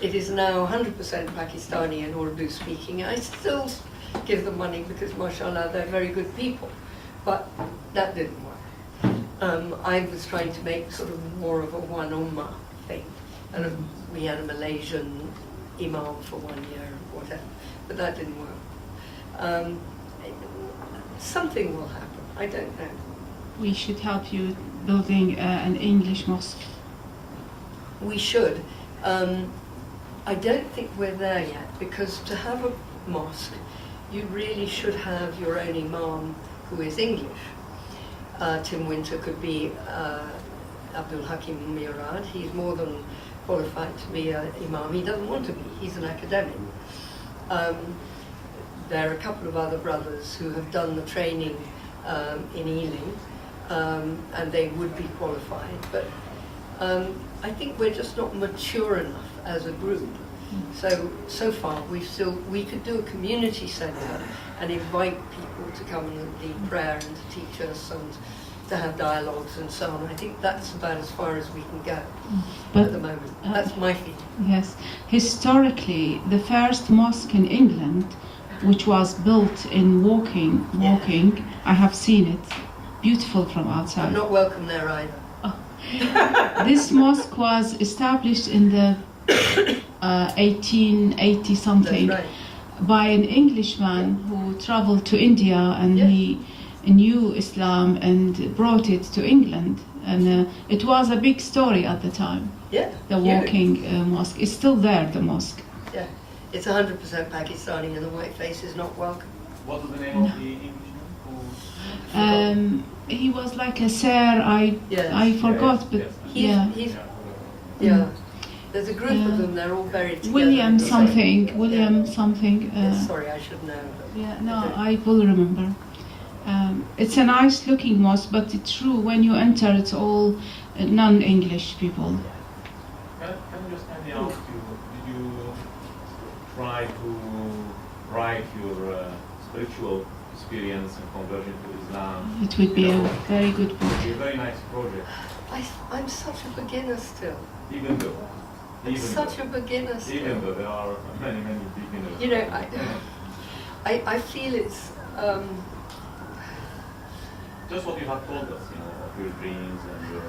It is now 100% Pakistani and Urdu speaking. I still give them money because, mashallah, they're very good people. But that didn't work. I was trying to make sort of more of a one ummah thing. And we had a Malaysian imam for 1 year or whatever, but that didn't work. Something will happen, I don't know.
We should help you building an English mosque.
We should. I don't think we're there yet, because to have a mosque, you really should have your own imam who is English. Tim Winter could be Abdul Hakim Murad. He's more than qualified to be an imam. He doesn't want to be. He's an academic. There are a couple of other brothers who have done the training in Ealing, and they would be qualified. But I think we're just not mature enough as a group. So far, we could do a community centre and invite people to come and lead prayer and to teach us and to have dialogues and so on. I think that's about as far as we can go at the moment. That's my feeling.
Yes. Historically, the first mosque in England, which was built in Woking, I have seen it. Beautiful from outside.
I'm not welcome there either.
This mosque was established in the 1880 something.
That's right.
By an Englishman who traveled to India, and he knew Islam and brought it to England. And it was a big story at the time.
Yeah.
The Woking mosque. It's still there, the mosque.
Yeah. It's 100% Pakistani, and the white face is not welcome.
What was the name of the Englishman?
He was like a sir. I forgot, but
He's There's a group of them. They're all buried together.
William something. William something.
Sorry, I should know.
I will remember. It's a nice looking mosque, but it's true, when you enter, it's all non-English people.
Can I just kindly ask you, did you try to write your spiritual experience and conversion to Islam?
It would be a very good book.
It's a very nice project.
I'm such a beginner still.
Even though there are many beginners.
You know, I feel it's
just what you have told us, of your dreams and your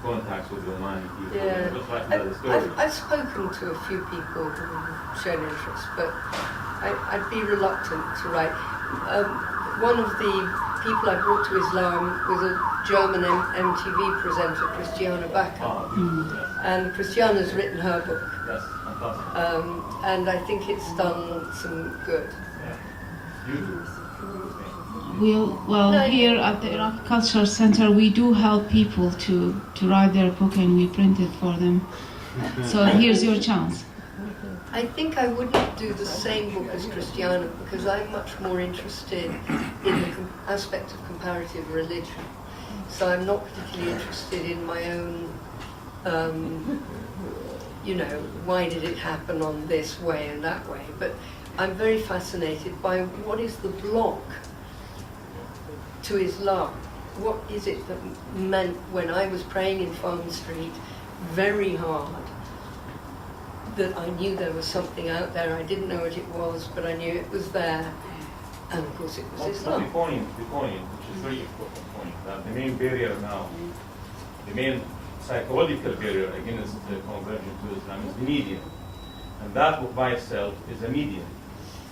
contacts with the Omani people. Just like the story.
I've spoken to a few people who have shown interest, but I'd be reluctant to write. One of the people I brought to Islam was a German MTV presenter, Christiana Bakker. And Christiana's written her book.
Yes, fantastic.
And I think it's done some good.
You do.
Here at the Iraqi Cultural Center, we do help people to write their book, and we print it for them. So here's your chance.
I think I wouldn't do the same book as Christiana because I'm much more interested in the aspect of comparative religion. So I'm not particularly interested in my own, why did it happen on this way and that way. But I'm very fascinated by what is the block to Islam. What is it that meant when I was praying in Farm Street very hard, that I knew there was something out there. I didn't know what it was, but I knew it was there. And of course it was Islam.
The point, which is a very important point, that the main barrier now, the main psychological barrier against the conversion to Islam is the media. And that by itself is a media.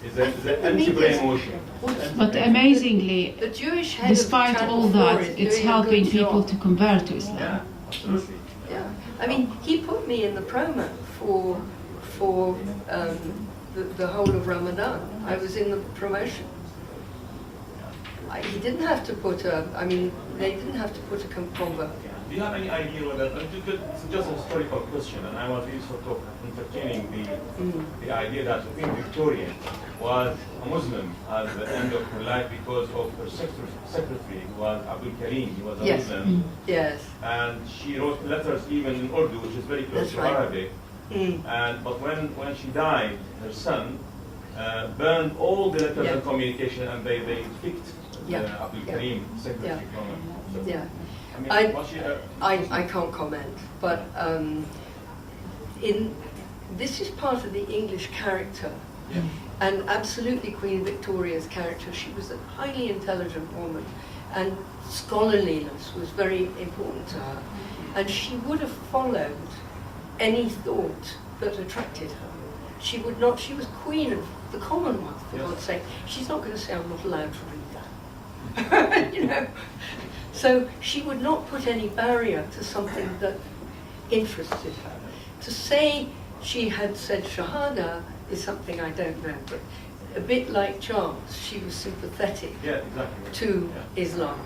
Is an anti-brain emotion.
But amazingly,
the Jewish head
despite
of
all
Channel 4
that,
is
it's
doing a
helping
good
people
job.
to convert to Islam.
Yeah, absolutely.
Yeah, I mean, he put me in the promo for the whole of Ramadan. I was in the promotion. He didn't have to put they didn't have to put a convert.
Do you have any idea whether, it's just a historical question, and I was really sort of entertaining the idea that Queen Victoria was a Muslim at the end of her life because of her secretary, who was Abdul Karim. He was a
Yes.
Muslim.
Yes.
And she wrote letters even in Urdu, which is very close
That's
to
right.
Arabic. But when she died, her son burned all the letters and communication, and they kicked Abdul Karim, secretary, from her.
Yeah.
I mean, was she
I can't comment, but this is part of the English character, and absolutely Queen Victoria's character. She was a highly intelligent woman, and scholarliness was very important to her, and she would have followed any thought that attracted her. She would not. She was Queen of the Commonwealth, for God's sake. She's not going to say, "I'm not allowed to read that," So she would not put any barrier to something that interested her. To say she had said Shahada is something I don't know, but a bit like Charles, she was sympathetic to Islam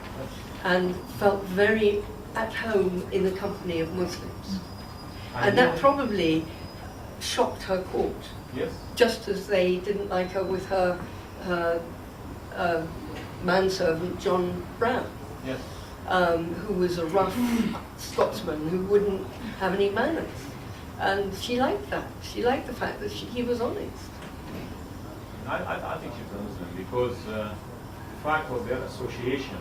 and felt very at home in the company of Muslims. And that probably shocked her court, just as they didn't like her with her manservant, John Brown. Who was a rough Scotsman who wouldn't have any manners. And she liked that. She liked the fact that he was honest.
I think she's a Muslim because the fact of their association,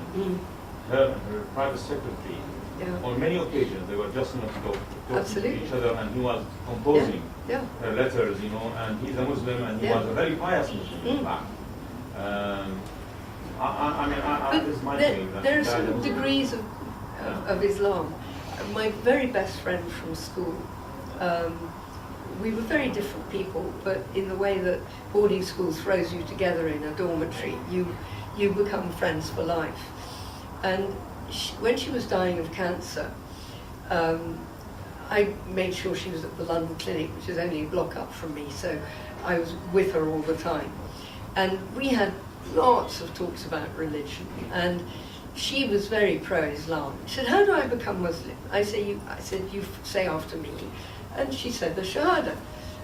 her and her private secretary, on many occasions they were just not talking to each other, and he was composing her letters, and he's a Muslim, and he was a very pious Muslim, in fact.
There are some degrees of Islam. My very best friend from school, we were very different people, but in the way that boarding school throws you together in a dormitory, you become friends for life. And when she was dying of cancer, I made sure she was at the London clinic, which is only a block up from me, so I was with her all the time. And we had lots of talks about religion, and she was very pro-Islam. She said, "How do I become Muslim?" I said, "You say after me." And she said, "The Shahada."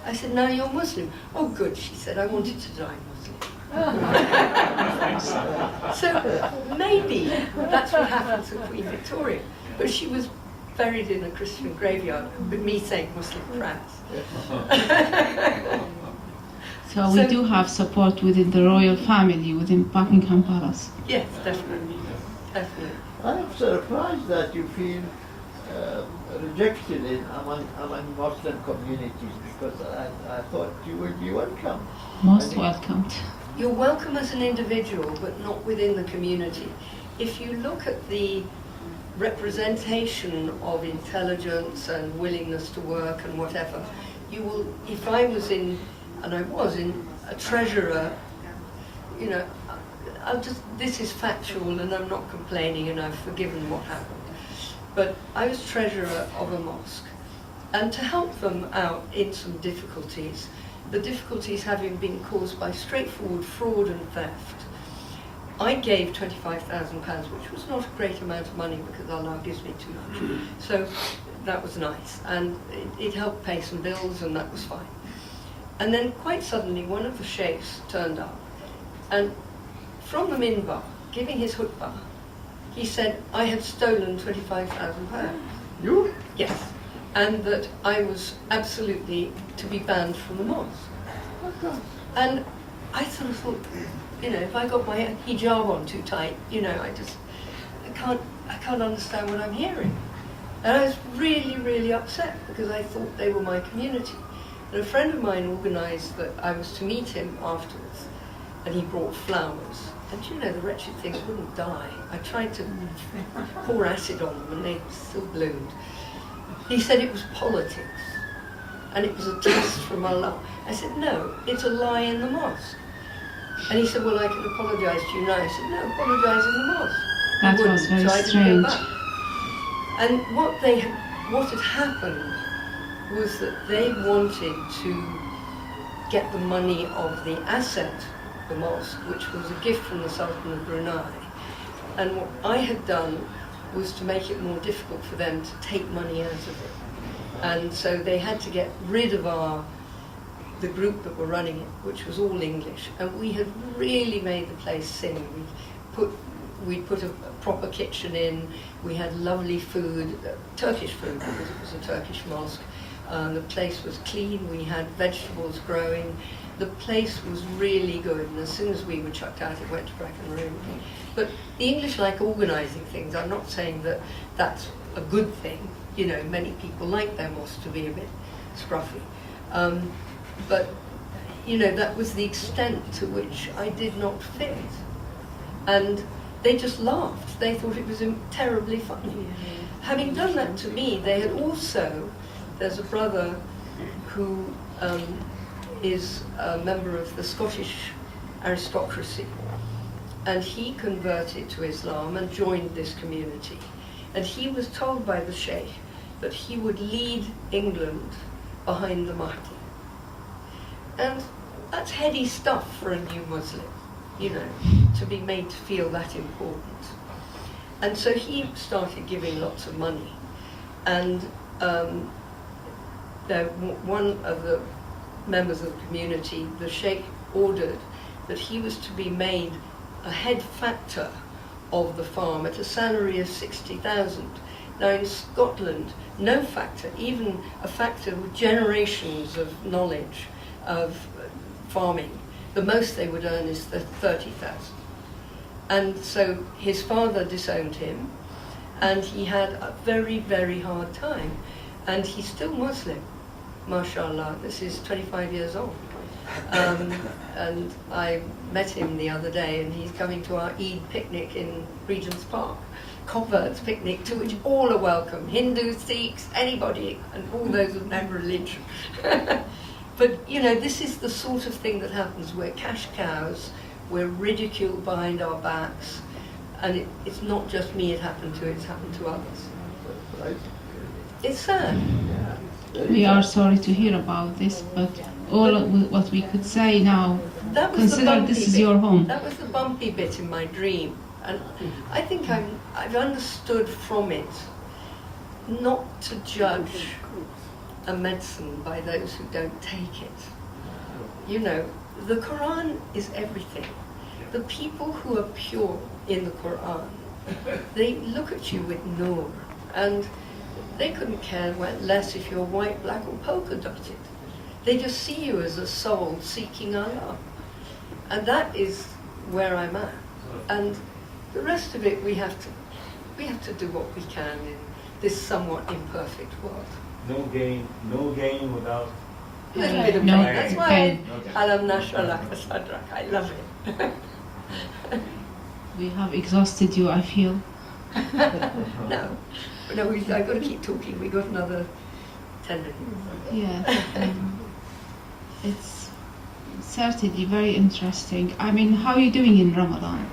I said, "Now you're Muslim." "Oh, good," she said, "I wanted to die Muslim." So maybe that's what happened to Queen Victoria. But she was buried in a Christian graveyard with me saying Muslim prayers.
So we do have support within the royal family, within Buckingham Palace.
Yes, definitely. Definitely.
I am surprised that you feel rejected among Muslim communities, because I thought you would be welcome.
Most welcomed.
You're welcome as an individual, but not within the community. If you look at the representation of intelligence and willingness to work and whatever, you will, if I was in, and I was in, a treasurer, this is factual and I'm not complaining and I've forgiven what happened. But I was treasurer of a mosque, and to help them out in some difficulties, the difficulties having been caused by straightforward fraud and theft, I gave £25,000, which was not a great amount of money because Allah gives me too much. So that was nice, and it helped pay some bills, and that was fine. And then quite suddenly, one of the sheikhs turned up, and from the minbar, giving his khutbah, he said, I had stolen £25,000.
You?
Yes, and that I was absolutely to be banned from the mosque. And I sort of thought, you know, if I got my hijab on too tight, you know, I can't understand what I'm hearing. And I was really, really upset because I thought they were my community. And a friend of mine organised that I was to meet him afterwards, and he brought flowers. And you know, the wretched things wouldn't die. I tried to pour acid on them and they still bloomed. He said it was politics and it was a test from Allah. I said, no, it's a lie in the mosque. And he said, well, I can apologise to you now. I said, no, apologise in the mosque.
That
He
was
wouldn't,
very
so I didn't
strange.
go back. And what had happened was that they wanted to get the money of the asset, the mosque, which was a gift from the Sultan of Brunei. And what I had done was to make it more difficult for them to take money out of it. And so they had to get rid of the group that were running it, which was all English. And we had really made the place sing. We'd put a proper kitchen in, we had lovely food, Turkish food because it was a Turkish mosque. The place was clean, we had vegetables growing. The place was really good, and as soon as we were chucked out, it went to Brecon Room. But the English like organising things. I'm not saying that that's a good thing. You know, many people like their mosque to be a bit scruffy. But, you know, that was the extent to which I did not fit. And they just laughed. They thought it was terribly funny. Having done that to me, they had also, there's a brother who is a member of the Scottish aristocracy, and he converted to Islam and joined this community. And he was told by the Sheikh that he would lead England behind the Mahdi. And that's heady stuff for a new Muslim, you know, to be made to feel that important. And so he started giving lots of money. And one of the members of the community, the Sheikh ordered that he was to be made a head factor of the farm at a salary of 60,000. Now in Scotland, no factor, even a factor with generations of knowledge of farming, the most they would earn is 30,000. And so his father disowned him, and he had a very, very hard time. And he's still Muslim, mashallah. This is 25 years old. And I met him the other day, and he's coming to our Eid picnic in Regent's Park, converts picnic, to which all are welcome, Hindus, Sikhs, anybody, and all those of no religion. But, you know, this is the sort of thing that happens. We're cash cows, we're ridiculed behind our backs, and it's not just me it happened to, it's happened to others. It's sad.
We are sorry to hear about this, but all what we could say now,
That was
consider this is your home.
That was the bumpy bit in my dream. And I think I've understood from it not to judge a medicine by those who don't take it. You know, the Quran is everything. The people who are pure in the Quran, they look at you with nur, and they couldn't care less if you're white, black, or polka dotted. They just see you as a soul seeking Allah. And that is where I'm at. And the rest of it, we have to do what we can in this somewhat imperfect world.
No gain without.
A little bit of
No
pain. That's why
pain.
Alam Nashrah Laka Sadrak. I love it.
We have exhausted you, I feel.
No, I've got to keep talking. We've got another 10 minutes.
Yeah, it's certainly very interesting. I mean, how are you doing in Ramadan?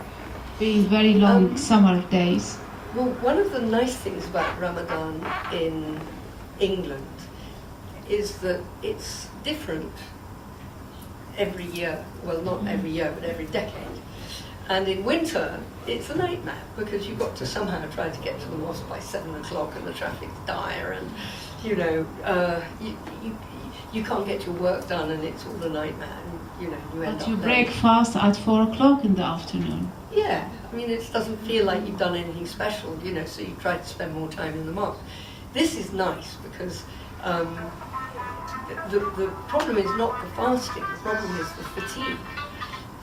Being very long summer days.
Well, one of the nice things about Ramadan in England is that it's different every year. Well, not every year, but every decade. And in winter, it's a nightmare because you've got to somehow try to get to the mosque by 7 o'clock and the traffic's dire and, you know, you can't get your work done and it's all a nightmare and, you know, you end
But
up
you
there.
break fast at 4 o'clock in the afternoon.
Yeah, I mean, it doesn't feel like you've done anything special, you know, so you try to spend more time in the mosque. This is nice because the problem is not the fasting, the problem is the fatigue.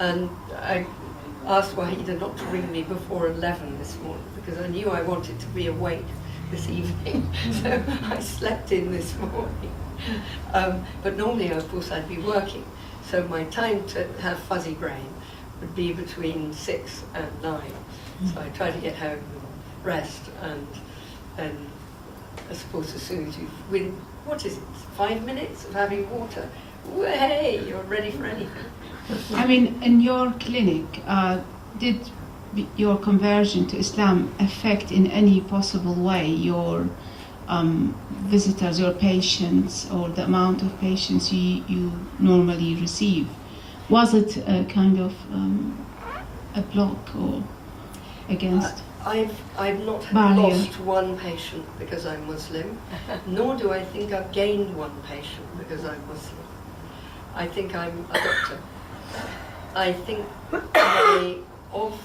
And I asked Wahida not to ring me before 11 this morning because I knew I wanted to be awake this evening, so I slept in this morning. But normally, of course, I'd be working, so my time to have fuzzy brain would be between 6 and 9. So I try to get home and rest, and I suppose as soon as you've win, what is it, 5 minutes of having water, hey, you're ready for anything.
I mean, in your clinic, did your conversion to Islam affect in any possible way your visitors, your patients, or the amount of patients you normally receive? Was it a kind of a block or against?
I've not
Barrier.
lost one patient because I'm Muslim, nor do I think I've gained one patient because I'm Muslim. I think I'm a doctor. I think of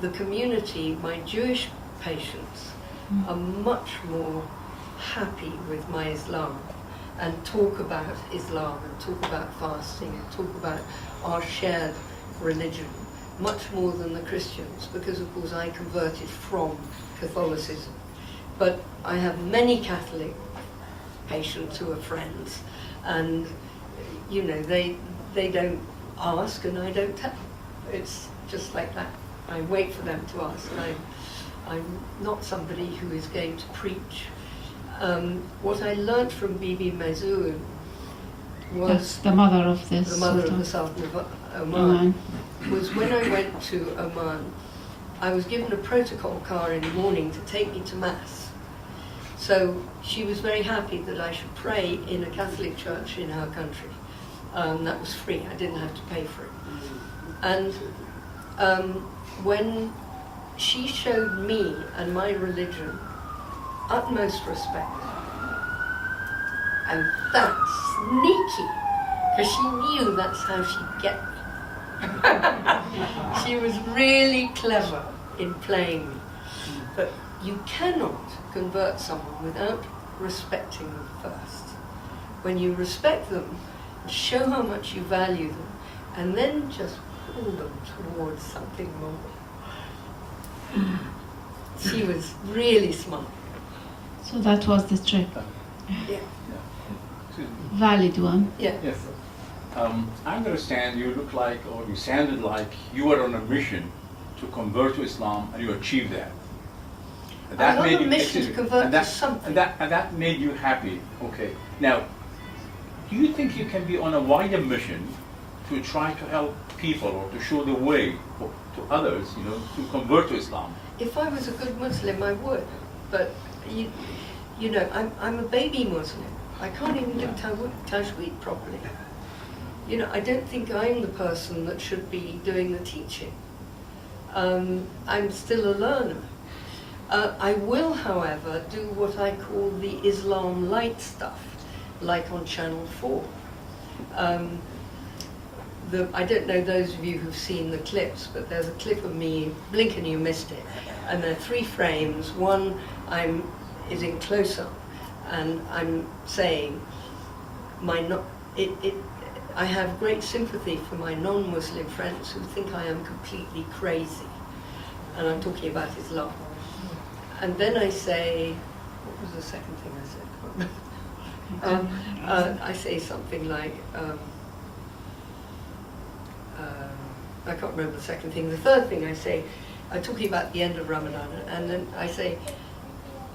the community, my Jewish patients are much more happy with my Islam and talk about Islam and talk about fasting and talk about our shared religion much more than the Christians, because of course I converted from Catholicism. But I have many Catholic patients who are friends, and you know, they don't ask and I don't tell. It's just like that. I wait for them to ask. I'm not somebody who is going to preach. What I learnt from Bibi Mazoun was
That's the mother of this.
the mother
Sultan.
of the Sultan of Oman, was when I went to Oman, I was given a protocol car in the morning to take me to Mass. So she was very happy that I should pray in a Catholic church in her country. That was free, I didn't have to pay for it. And when she showed me and my religion utmost respect, and that's sneaky, because she knew that's how she'd get me. She was really clever in playing me. But you cannot convert someone without respecting them first. When you respect them, show how much you value them, and then just pull them towards something more. She was really smart.
So that was the trick.
Yeah.
Valid one.
Yeah.
Yes. I understand you look like, or you sounded like you were on a mission to convert to Islam, and you achieved that.
I was on a mission to convert to something.
And that made you happy. Okay. Now, do you think you can be on a wider mission to try to help people or to show the way to others, you know, to convert to Islam?
If I was a good Muslim, I would. But you know, I'm a baby Muslim. I can't even do tajweed properly. You know, I don't think I'm the person that should be doing the teaching. I'm still a learner. I will, however, do what I call the Islam light stuff, like on Channel 4. I don't know those of you who've seen the clips, but there's a clip of me, blink and you missed it, and there are 3 frames. One is in close-up, and I'm saying, I have great sympathy for my non-Muslim friends who think I am completely crazy, and I'm talking about Islam. And then I say, what was the second thing I said? I say something like, I can't remember the second thing. The third thing I say, I'm talking about the end of Ramadan, and then I say,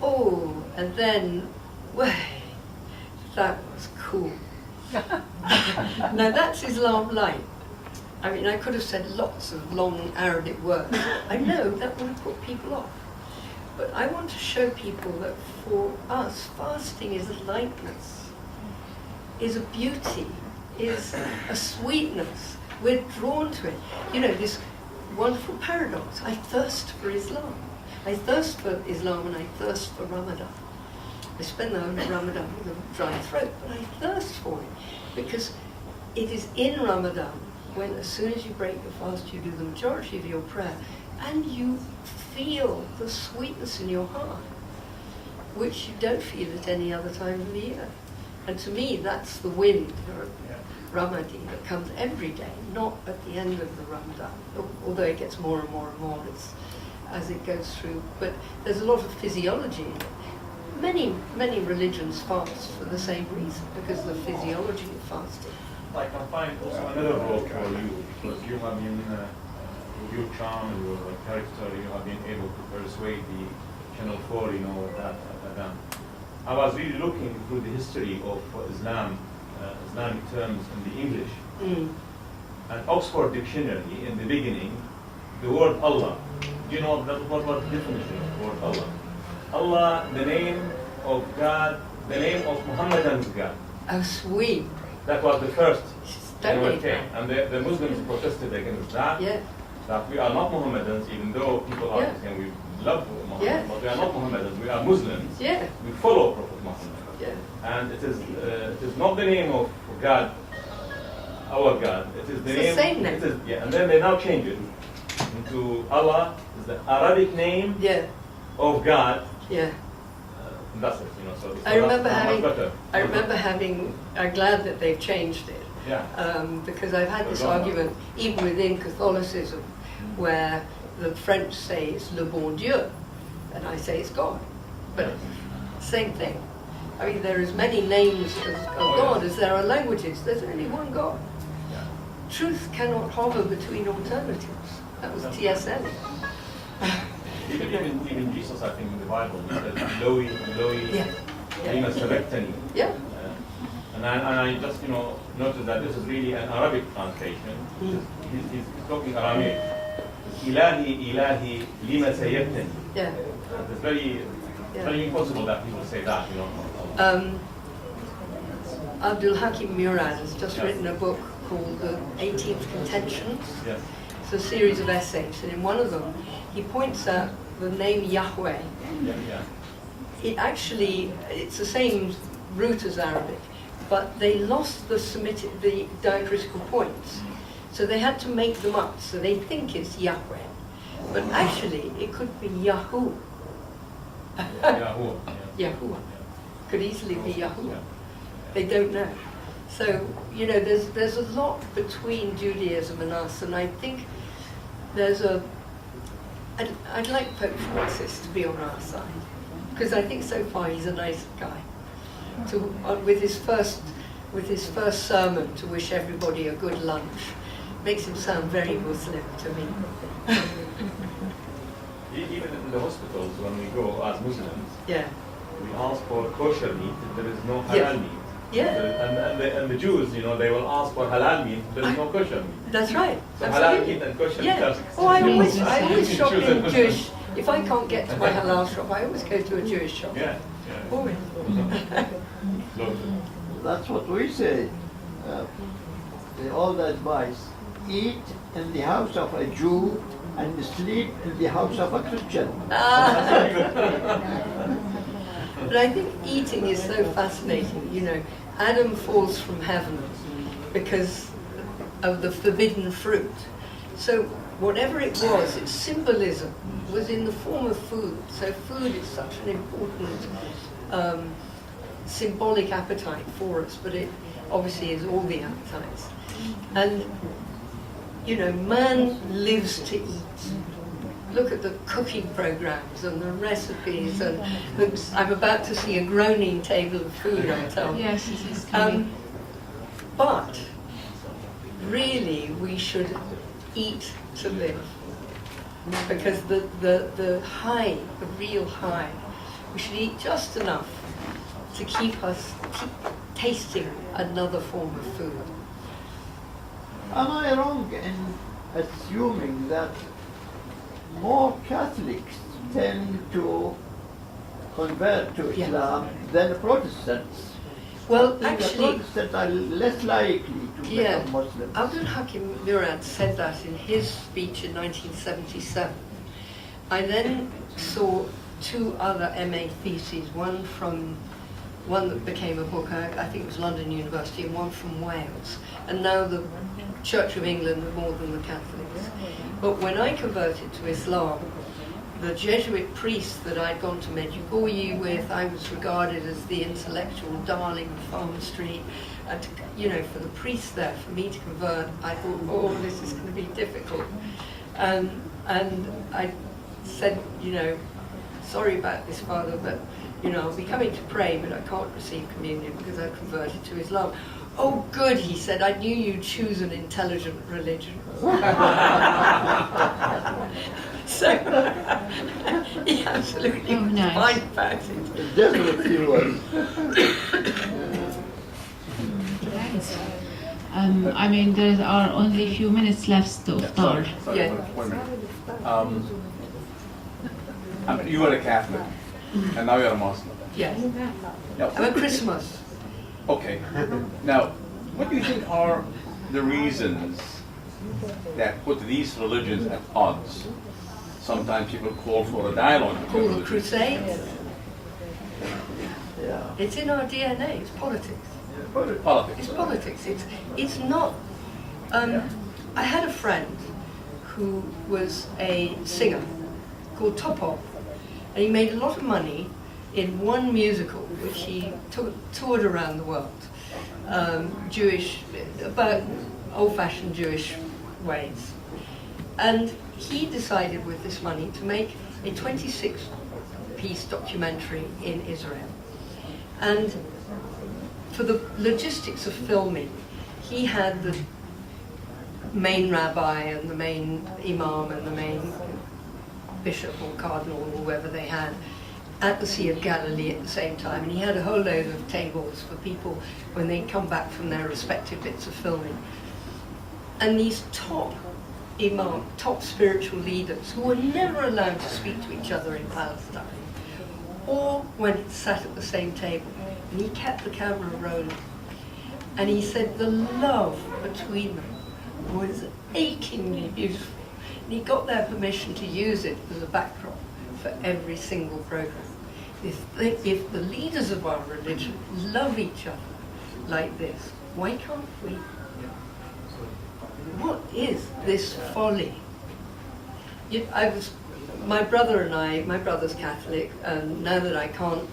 oh, and then, well, that was cool. Now that's Islam light. I mean, I could have said lots of long Arabic words. I know that would have put people off. But I want to show people that for us, fasting is a lightness, is a beauty, is a sweetness. We're drawn to it. You know, this wonderful paradox. I thirst for Islam. I thirst for Islam and I thirst for Ramadan. I spend the whole of Ramadan with a dry throat, but I thirst for it because it is in Ramadan when, as soon as you break your fast, you do the majority of your prayer and you feel the sweetness in your heart, which you don't feel at any other time of the year. And to me, that's the wind, or Ramadi, that comes every day, not at the end of the Ramadan, although it gets more and more and more as it goes through. But there's a lot of physiology in it. Many religions fast for the same reason, because of the physiology of fasting.
I can find also another role for you, because you have been, with your charm and your character, you have been able to persuade the Channel 4, that. I was really looking through the history of Islam, Islamic terms in the English. And Oxford Dictionary, in the beginning, the word Allah. Do you know what the definition of the word Allah? Allah, the name of God, the name of Muhammadan's God.
Oh, sweet.
That was the first
Stunning.
and the Muslims protested against that.
Yeah.
That we are not Mohammedans, even though people are saying we love Muhammad,
Yeah.
but we are not Mohammedans, we are Muslims.
Yeah.
We follow Prophet Muhammad.
Yeah.
And it is not the name of God, our God. It is the
It's the same name.
It is, and then they now change it into Allah is the Arabic name of God.
Yeah.
And that's it, So it's
I remember
much better.
I'm glad that they've changed it.
Yeah.
Because I've had this argument even within Catholicism, where the French say it's le bon Dieu, and I say it's God. But same thing. I mean, there are as many names of God as there are languages. There's only one God. Truth cannot hover between alternatives. That was T.S. Eliot.
Even Jesus, I think, in the Bible, he said, Eloi, lima sabachthani.
Yeah.
And I just, noticed that this is really an Arabic translation. He's talking Aramaic. Ilahi, ilahi, lima sayyabtani.
Yeah.
It's very impossible that people say that,
Abdul Hakim Murad has just written a book called The 18th Contentions.
Yes.
It's a series of essays, and in one of them, he points out the name Yahweh. It's the same root as Arabic, but they lost the diacritical points. So they had to make them up, so they think it's Yahweh. But actually, it could be Yahu. Yahuwah. Could easily be Yahuwah. They don't know. So, there's a lot between Judaism and us, and I think I'd like Pope Francis to be on our side, because I think so far he's a nice guy. With his first sermon to wish everybody a good lunch, makes him sound very Muslim to me.
Even in the hospitals, when we go as Muslims,
Yeah.
we ask for kosher meat. There is no halal meat.
Yeah.
And the Jews, they will ask for halal meat. There is no kosher meat.
That's right.
So halal meat and kosher meat.
Yeah. Oh, I always shop in Jewish. If I can't get to my halal shop, I always go to a Jewish shop.
Yeah.
Always.
That's what we say. The old advice: eat in the house of a Jew and sleep in the house of a Christian.
But I think eating is so fascinating. Adam falls from heaven because of the forbidden fruit. So whatever it was, its symbolism was in the form of food. So food is such an important symbolic appetite for us, but it obviously is all the appetites. And, man lives to eat. Look at the cooking programs and the recipes, and I'm about to see a groaning table of food, I'm told.
Yes, it is coming.
But really, we should eat to live, because the high, the real high, we should eat just enough to keep tasting another form of food.
Am I wrong in assuming that more Catholics tend to convert to Islam than Protestants?
Well,
The
actually,
Protestants are less likely to
yeah,
become Muslims.
Abdul Hakim Murad said that in his speech in 1977. I then saw two other MA theses, one that became a book, I think it was London University, and one from Wales. And now the Church of England are more than the Catholics. But when I converted to Islam, the Jesuit priest that I'd gone to Medjugorje with, I was regarded as the intellectual darling of Farmer Street. And, you know, for the priest there, for me to convert, I thought, oh, this is going to be difficult. And I said, you know, sorry about this, Father, but, you know, I'll be coming to pray, but I can't receive communion because I've converted to Islam. Oh, good, he said, I knew you'd choose an intelligent religion. So, he absolutely was fine about it.
Definitely was.
I mean, there are only a few minutes left to start.
Sorry,
Yeah.
1 minute. I mean, you were a Catholic, and now you're a Muslim.
Yes,
Now,
I'm a Christmas.
okay. Now, what do you think are the reasons that put these religions at odds? Sometimes people call for a dialogue between
Called the
religions.
Crusades.
Yeah.
It's in our DNA, it's politics.
Politics.
It's politics. It's not. I had a friend who was a singer called Topov, and he made a lot of money in one musical which he toured around the world, Jewish, about old-fashioned Jewish ways, and he decided with this money to make a 26-piece documentary in Israel, and for the logistics of filming, he had the main rabbi and the main imam and the main bishop or cardinal or whoever they had at the Sea of Galilee at the same time. And he had a whole load of tables for people when they come back from their respective bits of filming. And these top imam, top spiritual leaders who were never allowed to speak to each other in Palestine, all went sat at the same table. And he kept the camera rolling. And he said the love between them was achingly beautiful. And he got their permission to use it as a backdrop for every single program. If the leaders of our religion love each other like this, why can't we? What is this folly? My brother and I, my brother's Catholic, and now that I can't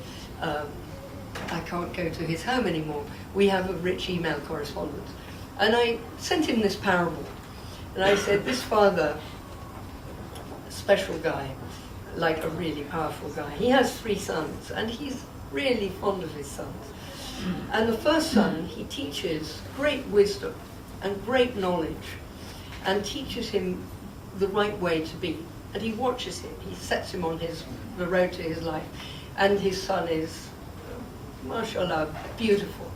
go to his home anymore, we have a rich email correspondence. And I sent him this parable. And I said, this father, a special guy, like a really powerful guy, he has 3 sons, and he's really fond of his sons. And the first son, he teaches great wisdom and great knowledge, and teaches him the right way to be. And he watches him, he sets him on the road to his life. And his son is, mashallah, beautiful.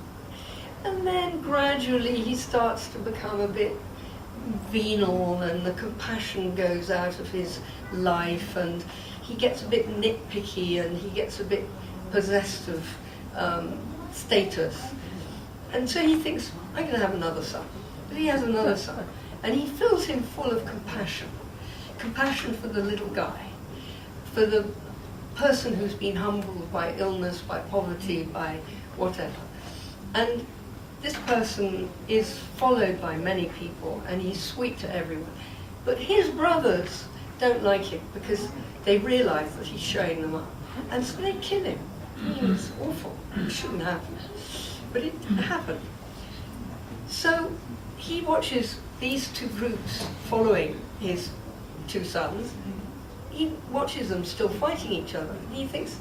And then gradually he starts to become a bit venal, and the compassion goes out of his life, and he gets a bit nitpicky, and he gets a bit possessed of status. And so he thinks, I'm going to have another son. But he has another son. And he fills him full of compassion. Compassion for the little guy, for the person who's been humbled by illness, by poverty, by whatever. And this person is followed by many people, and he's sweet to everyone. But his brothers don't like him because they realize that he's showing them up. And so they kill him. It's awful. It shouldn't happen. But it happened. So he watches these 2 groups following his 2 sons. He watches them still fighting each other. And he thinks,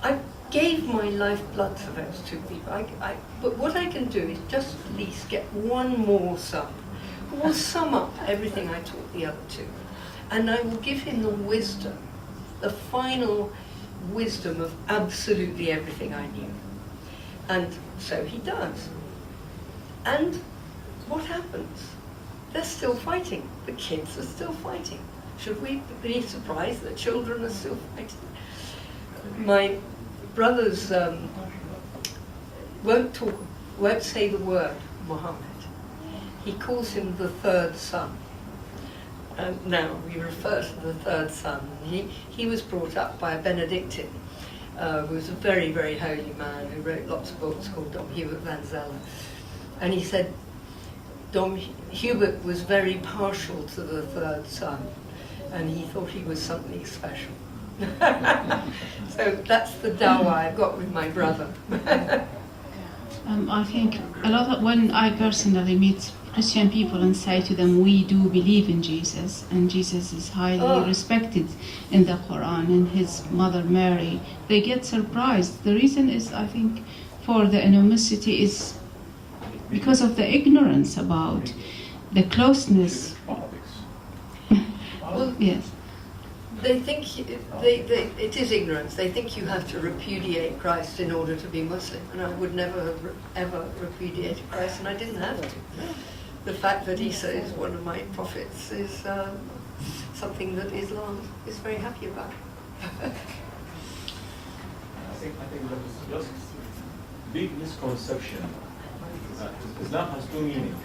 I gave my lifeblood to those 2 people. But what I can do is just at least get one more son who will sum up everything I taught the other 2. And I will give him the wisdom, the final wisdom of absolutely everything I knew. And so he does. And what happens? They're still fighting. The kids are still fighting. Should we be surprised that children are still fighting? My brother's won't talk, won't say the word Muhammad. He calls him the third son. Now we refer to the third son. He was brought up by a Benedictine, who was a very, very holy man who wrote lots of books called Dom Hubert van Zelle. And he said Dom Hubert was very partial to the third son, and he thought he was something special. So that's the dawah I've got with my brother.
I think a lot of, when I personally meet Christian people and say to them, we do believe in Jesus, and Jesus is highly respected in the Quran, and his mother Mary, they get surprised. The reason is, I think, for the animosity is because of the ignorance about the closeness.
Well,
yes.
They think it is ignorance. They think you have to repudiate Christ in order to be Muslim, and I would never have ever repudiated Christ, and I didn't have to. The fact that Isa is one of my prophets is something that Islam is very happy about.
I think there's just big misconception. Islam has two meanings.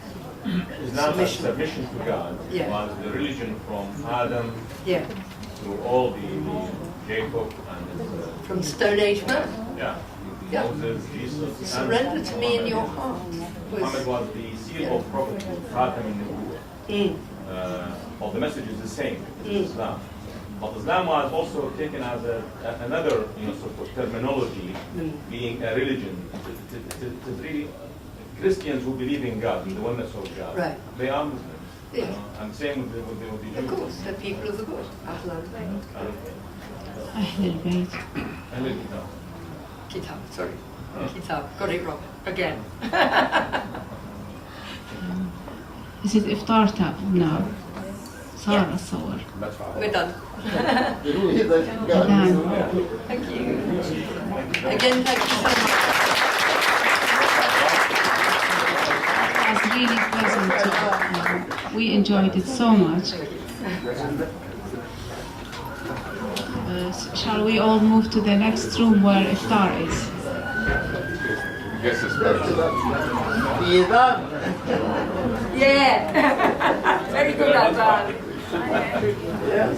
Islam has submission to God, was the religion from Adam to all the Jacob and
from Stone Age man.
Moses, Jesus.
Surrender to me in your heart.
Muhammad was the seal of prophethood, Khatam al-Nubuwwah. Well, the message is the same, it's Islam. But Islam was also taken as another sort of terminology, being a religion. To really Christians who believe in God, in the oneness of God.
Right.
They are Muslims. And same with the Jews.
Of course, the people of the book.
Ahl al-Bayt.
Kitab, sorry. Kitab, got it wrong. Again.
Is it iftar time now? صار الصور.
We're done.
Done.
Thank you. Again, thank you so much.
It was really pleasant. We enjoyed it so much. Shall we all move to the next room where iftar is?
Yes, especially.
Yeah. Very good, Azan.
Yes.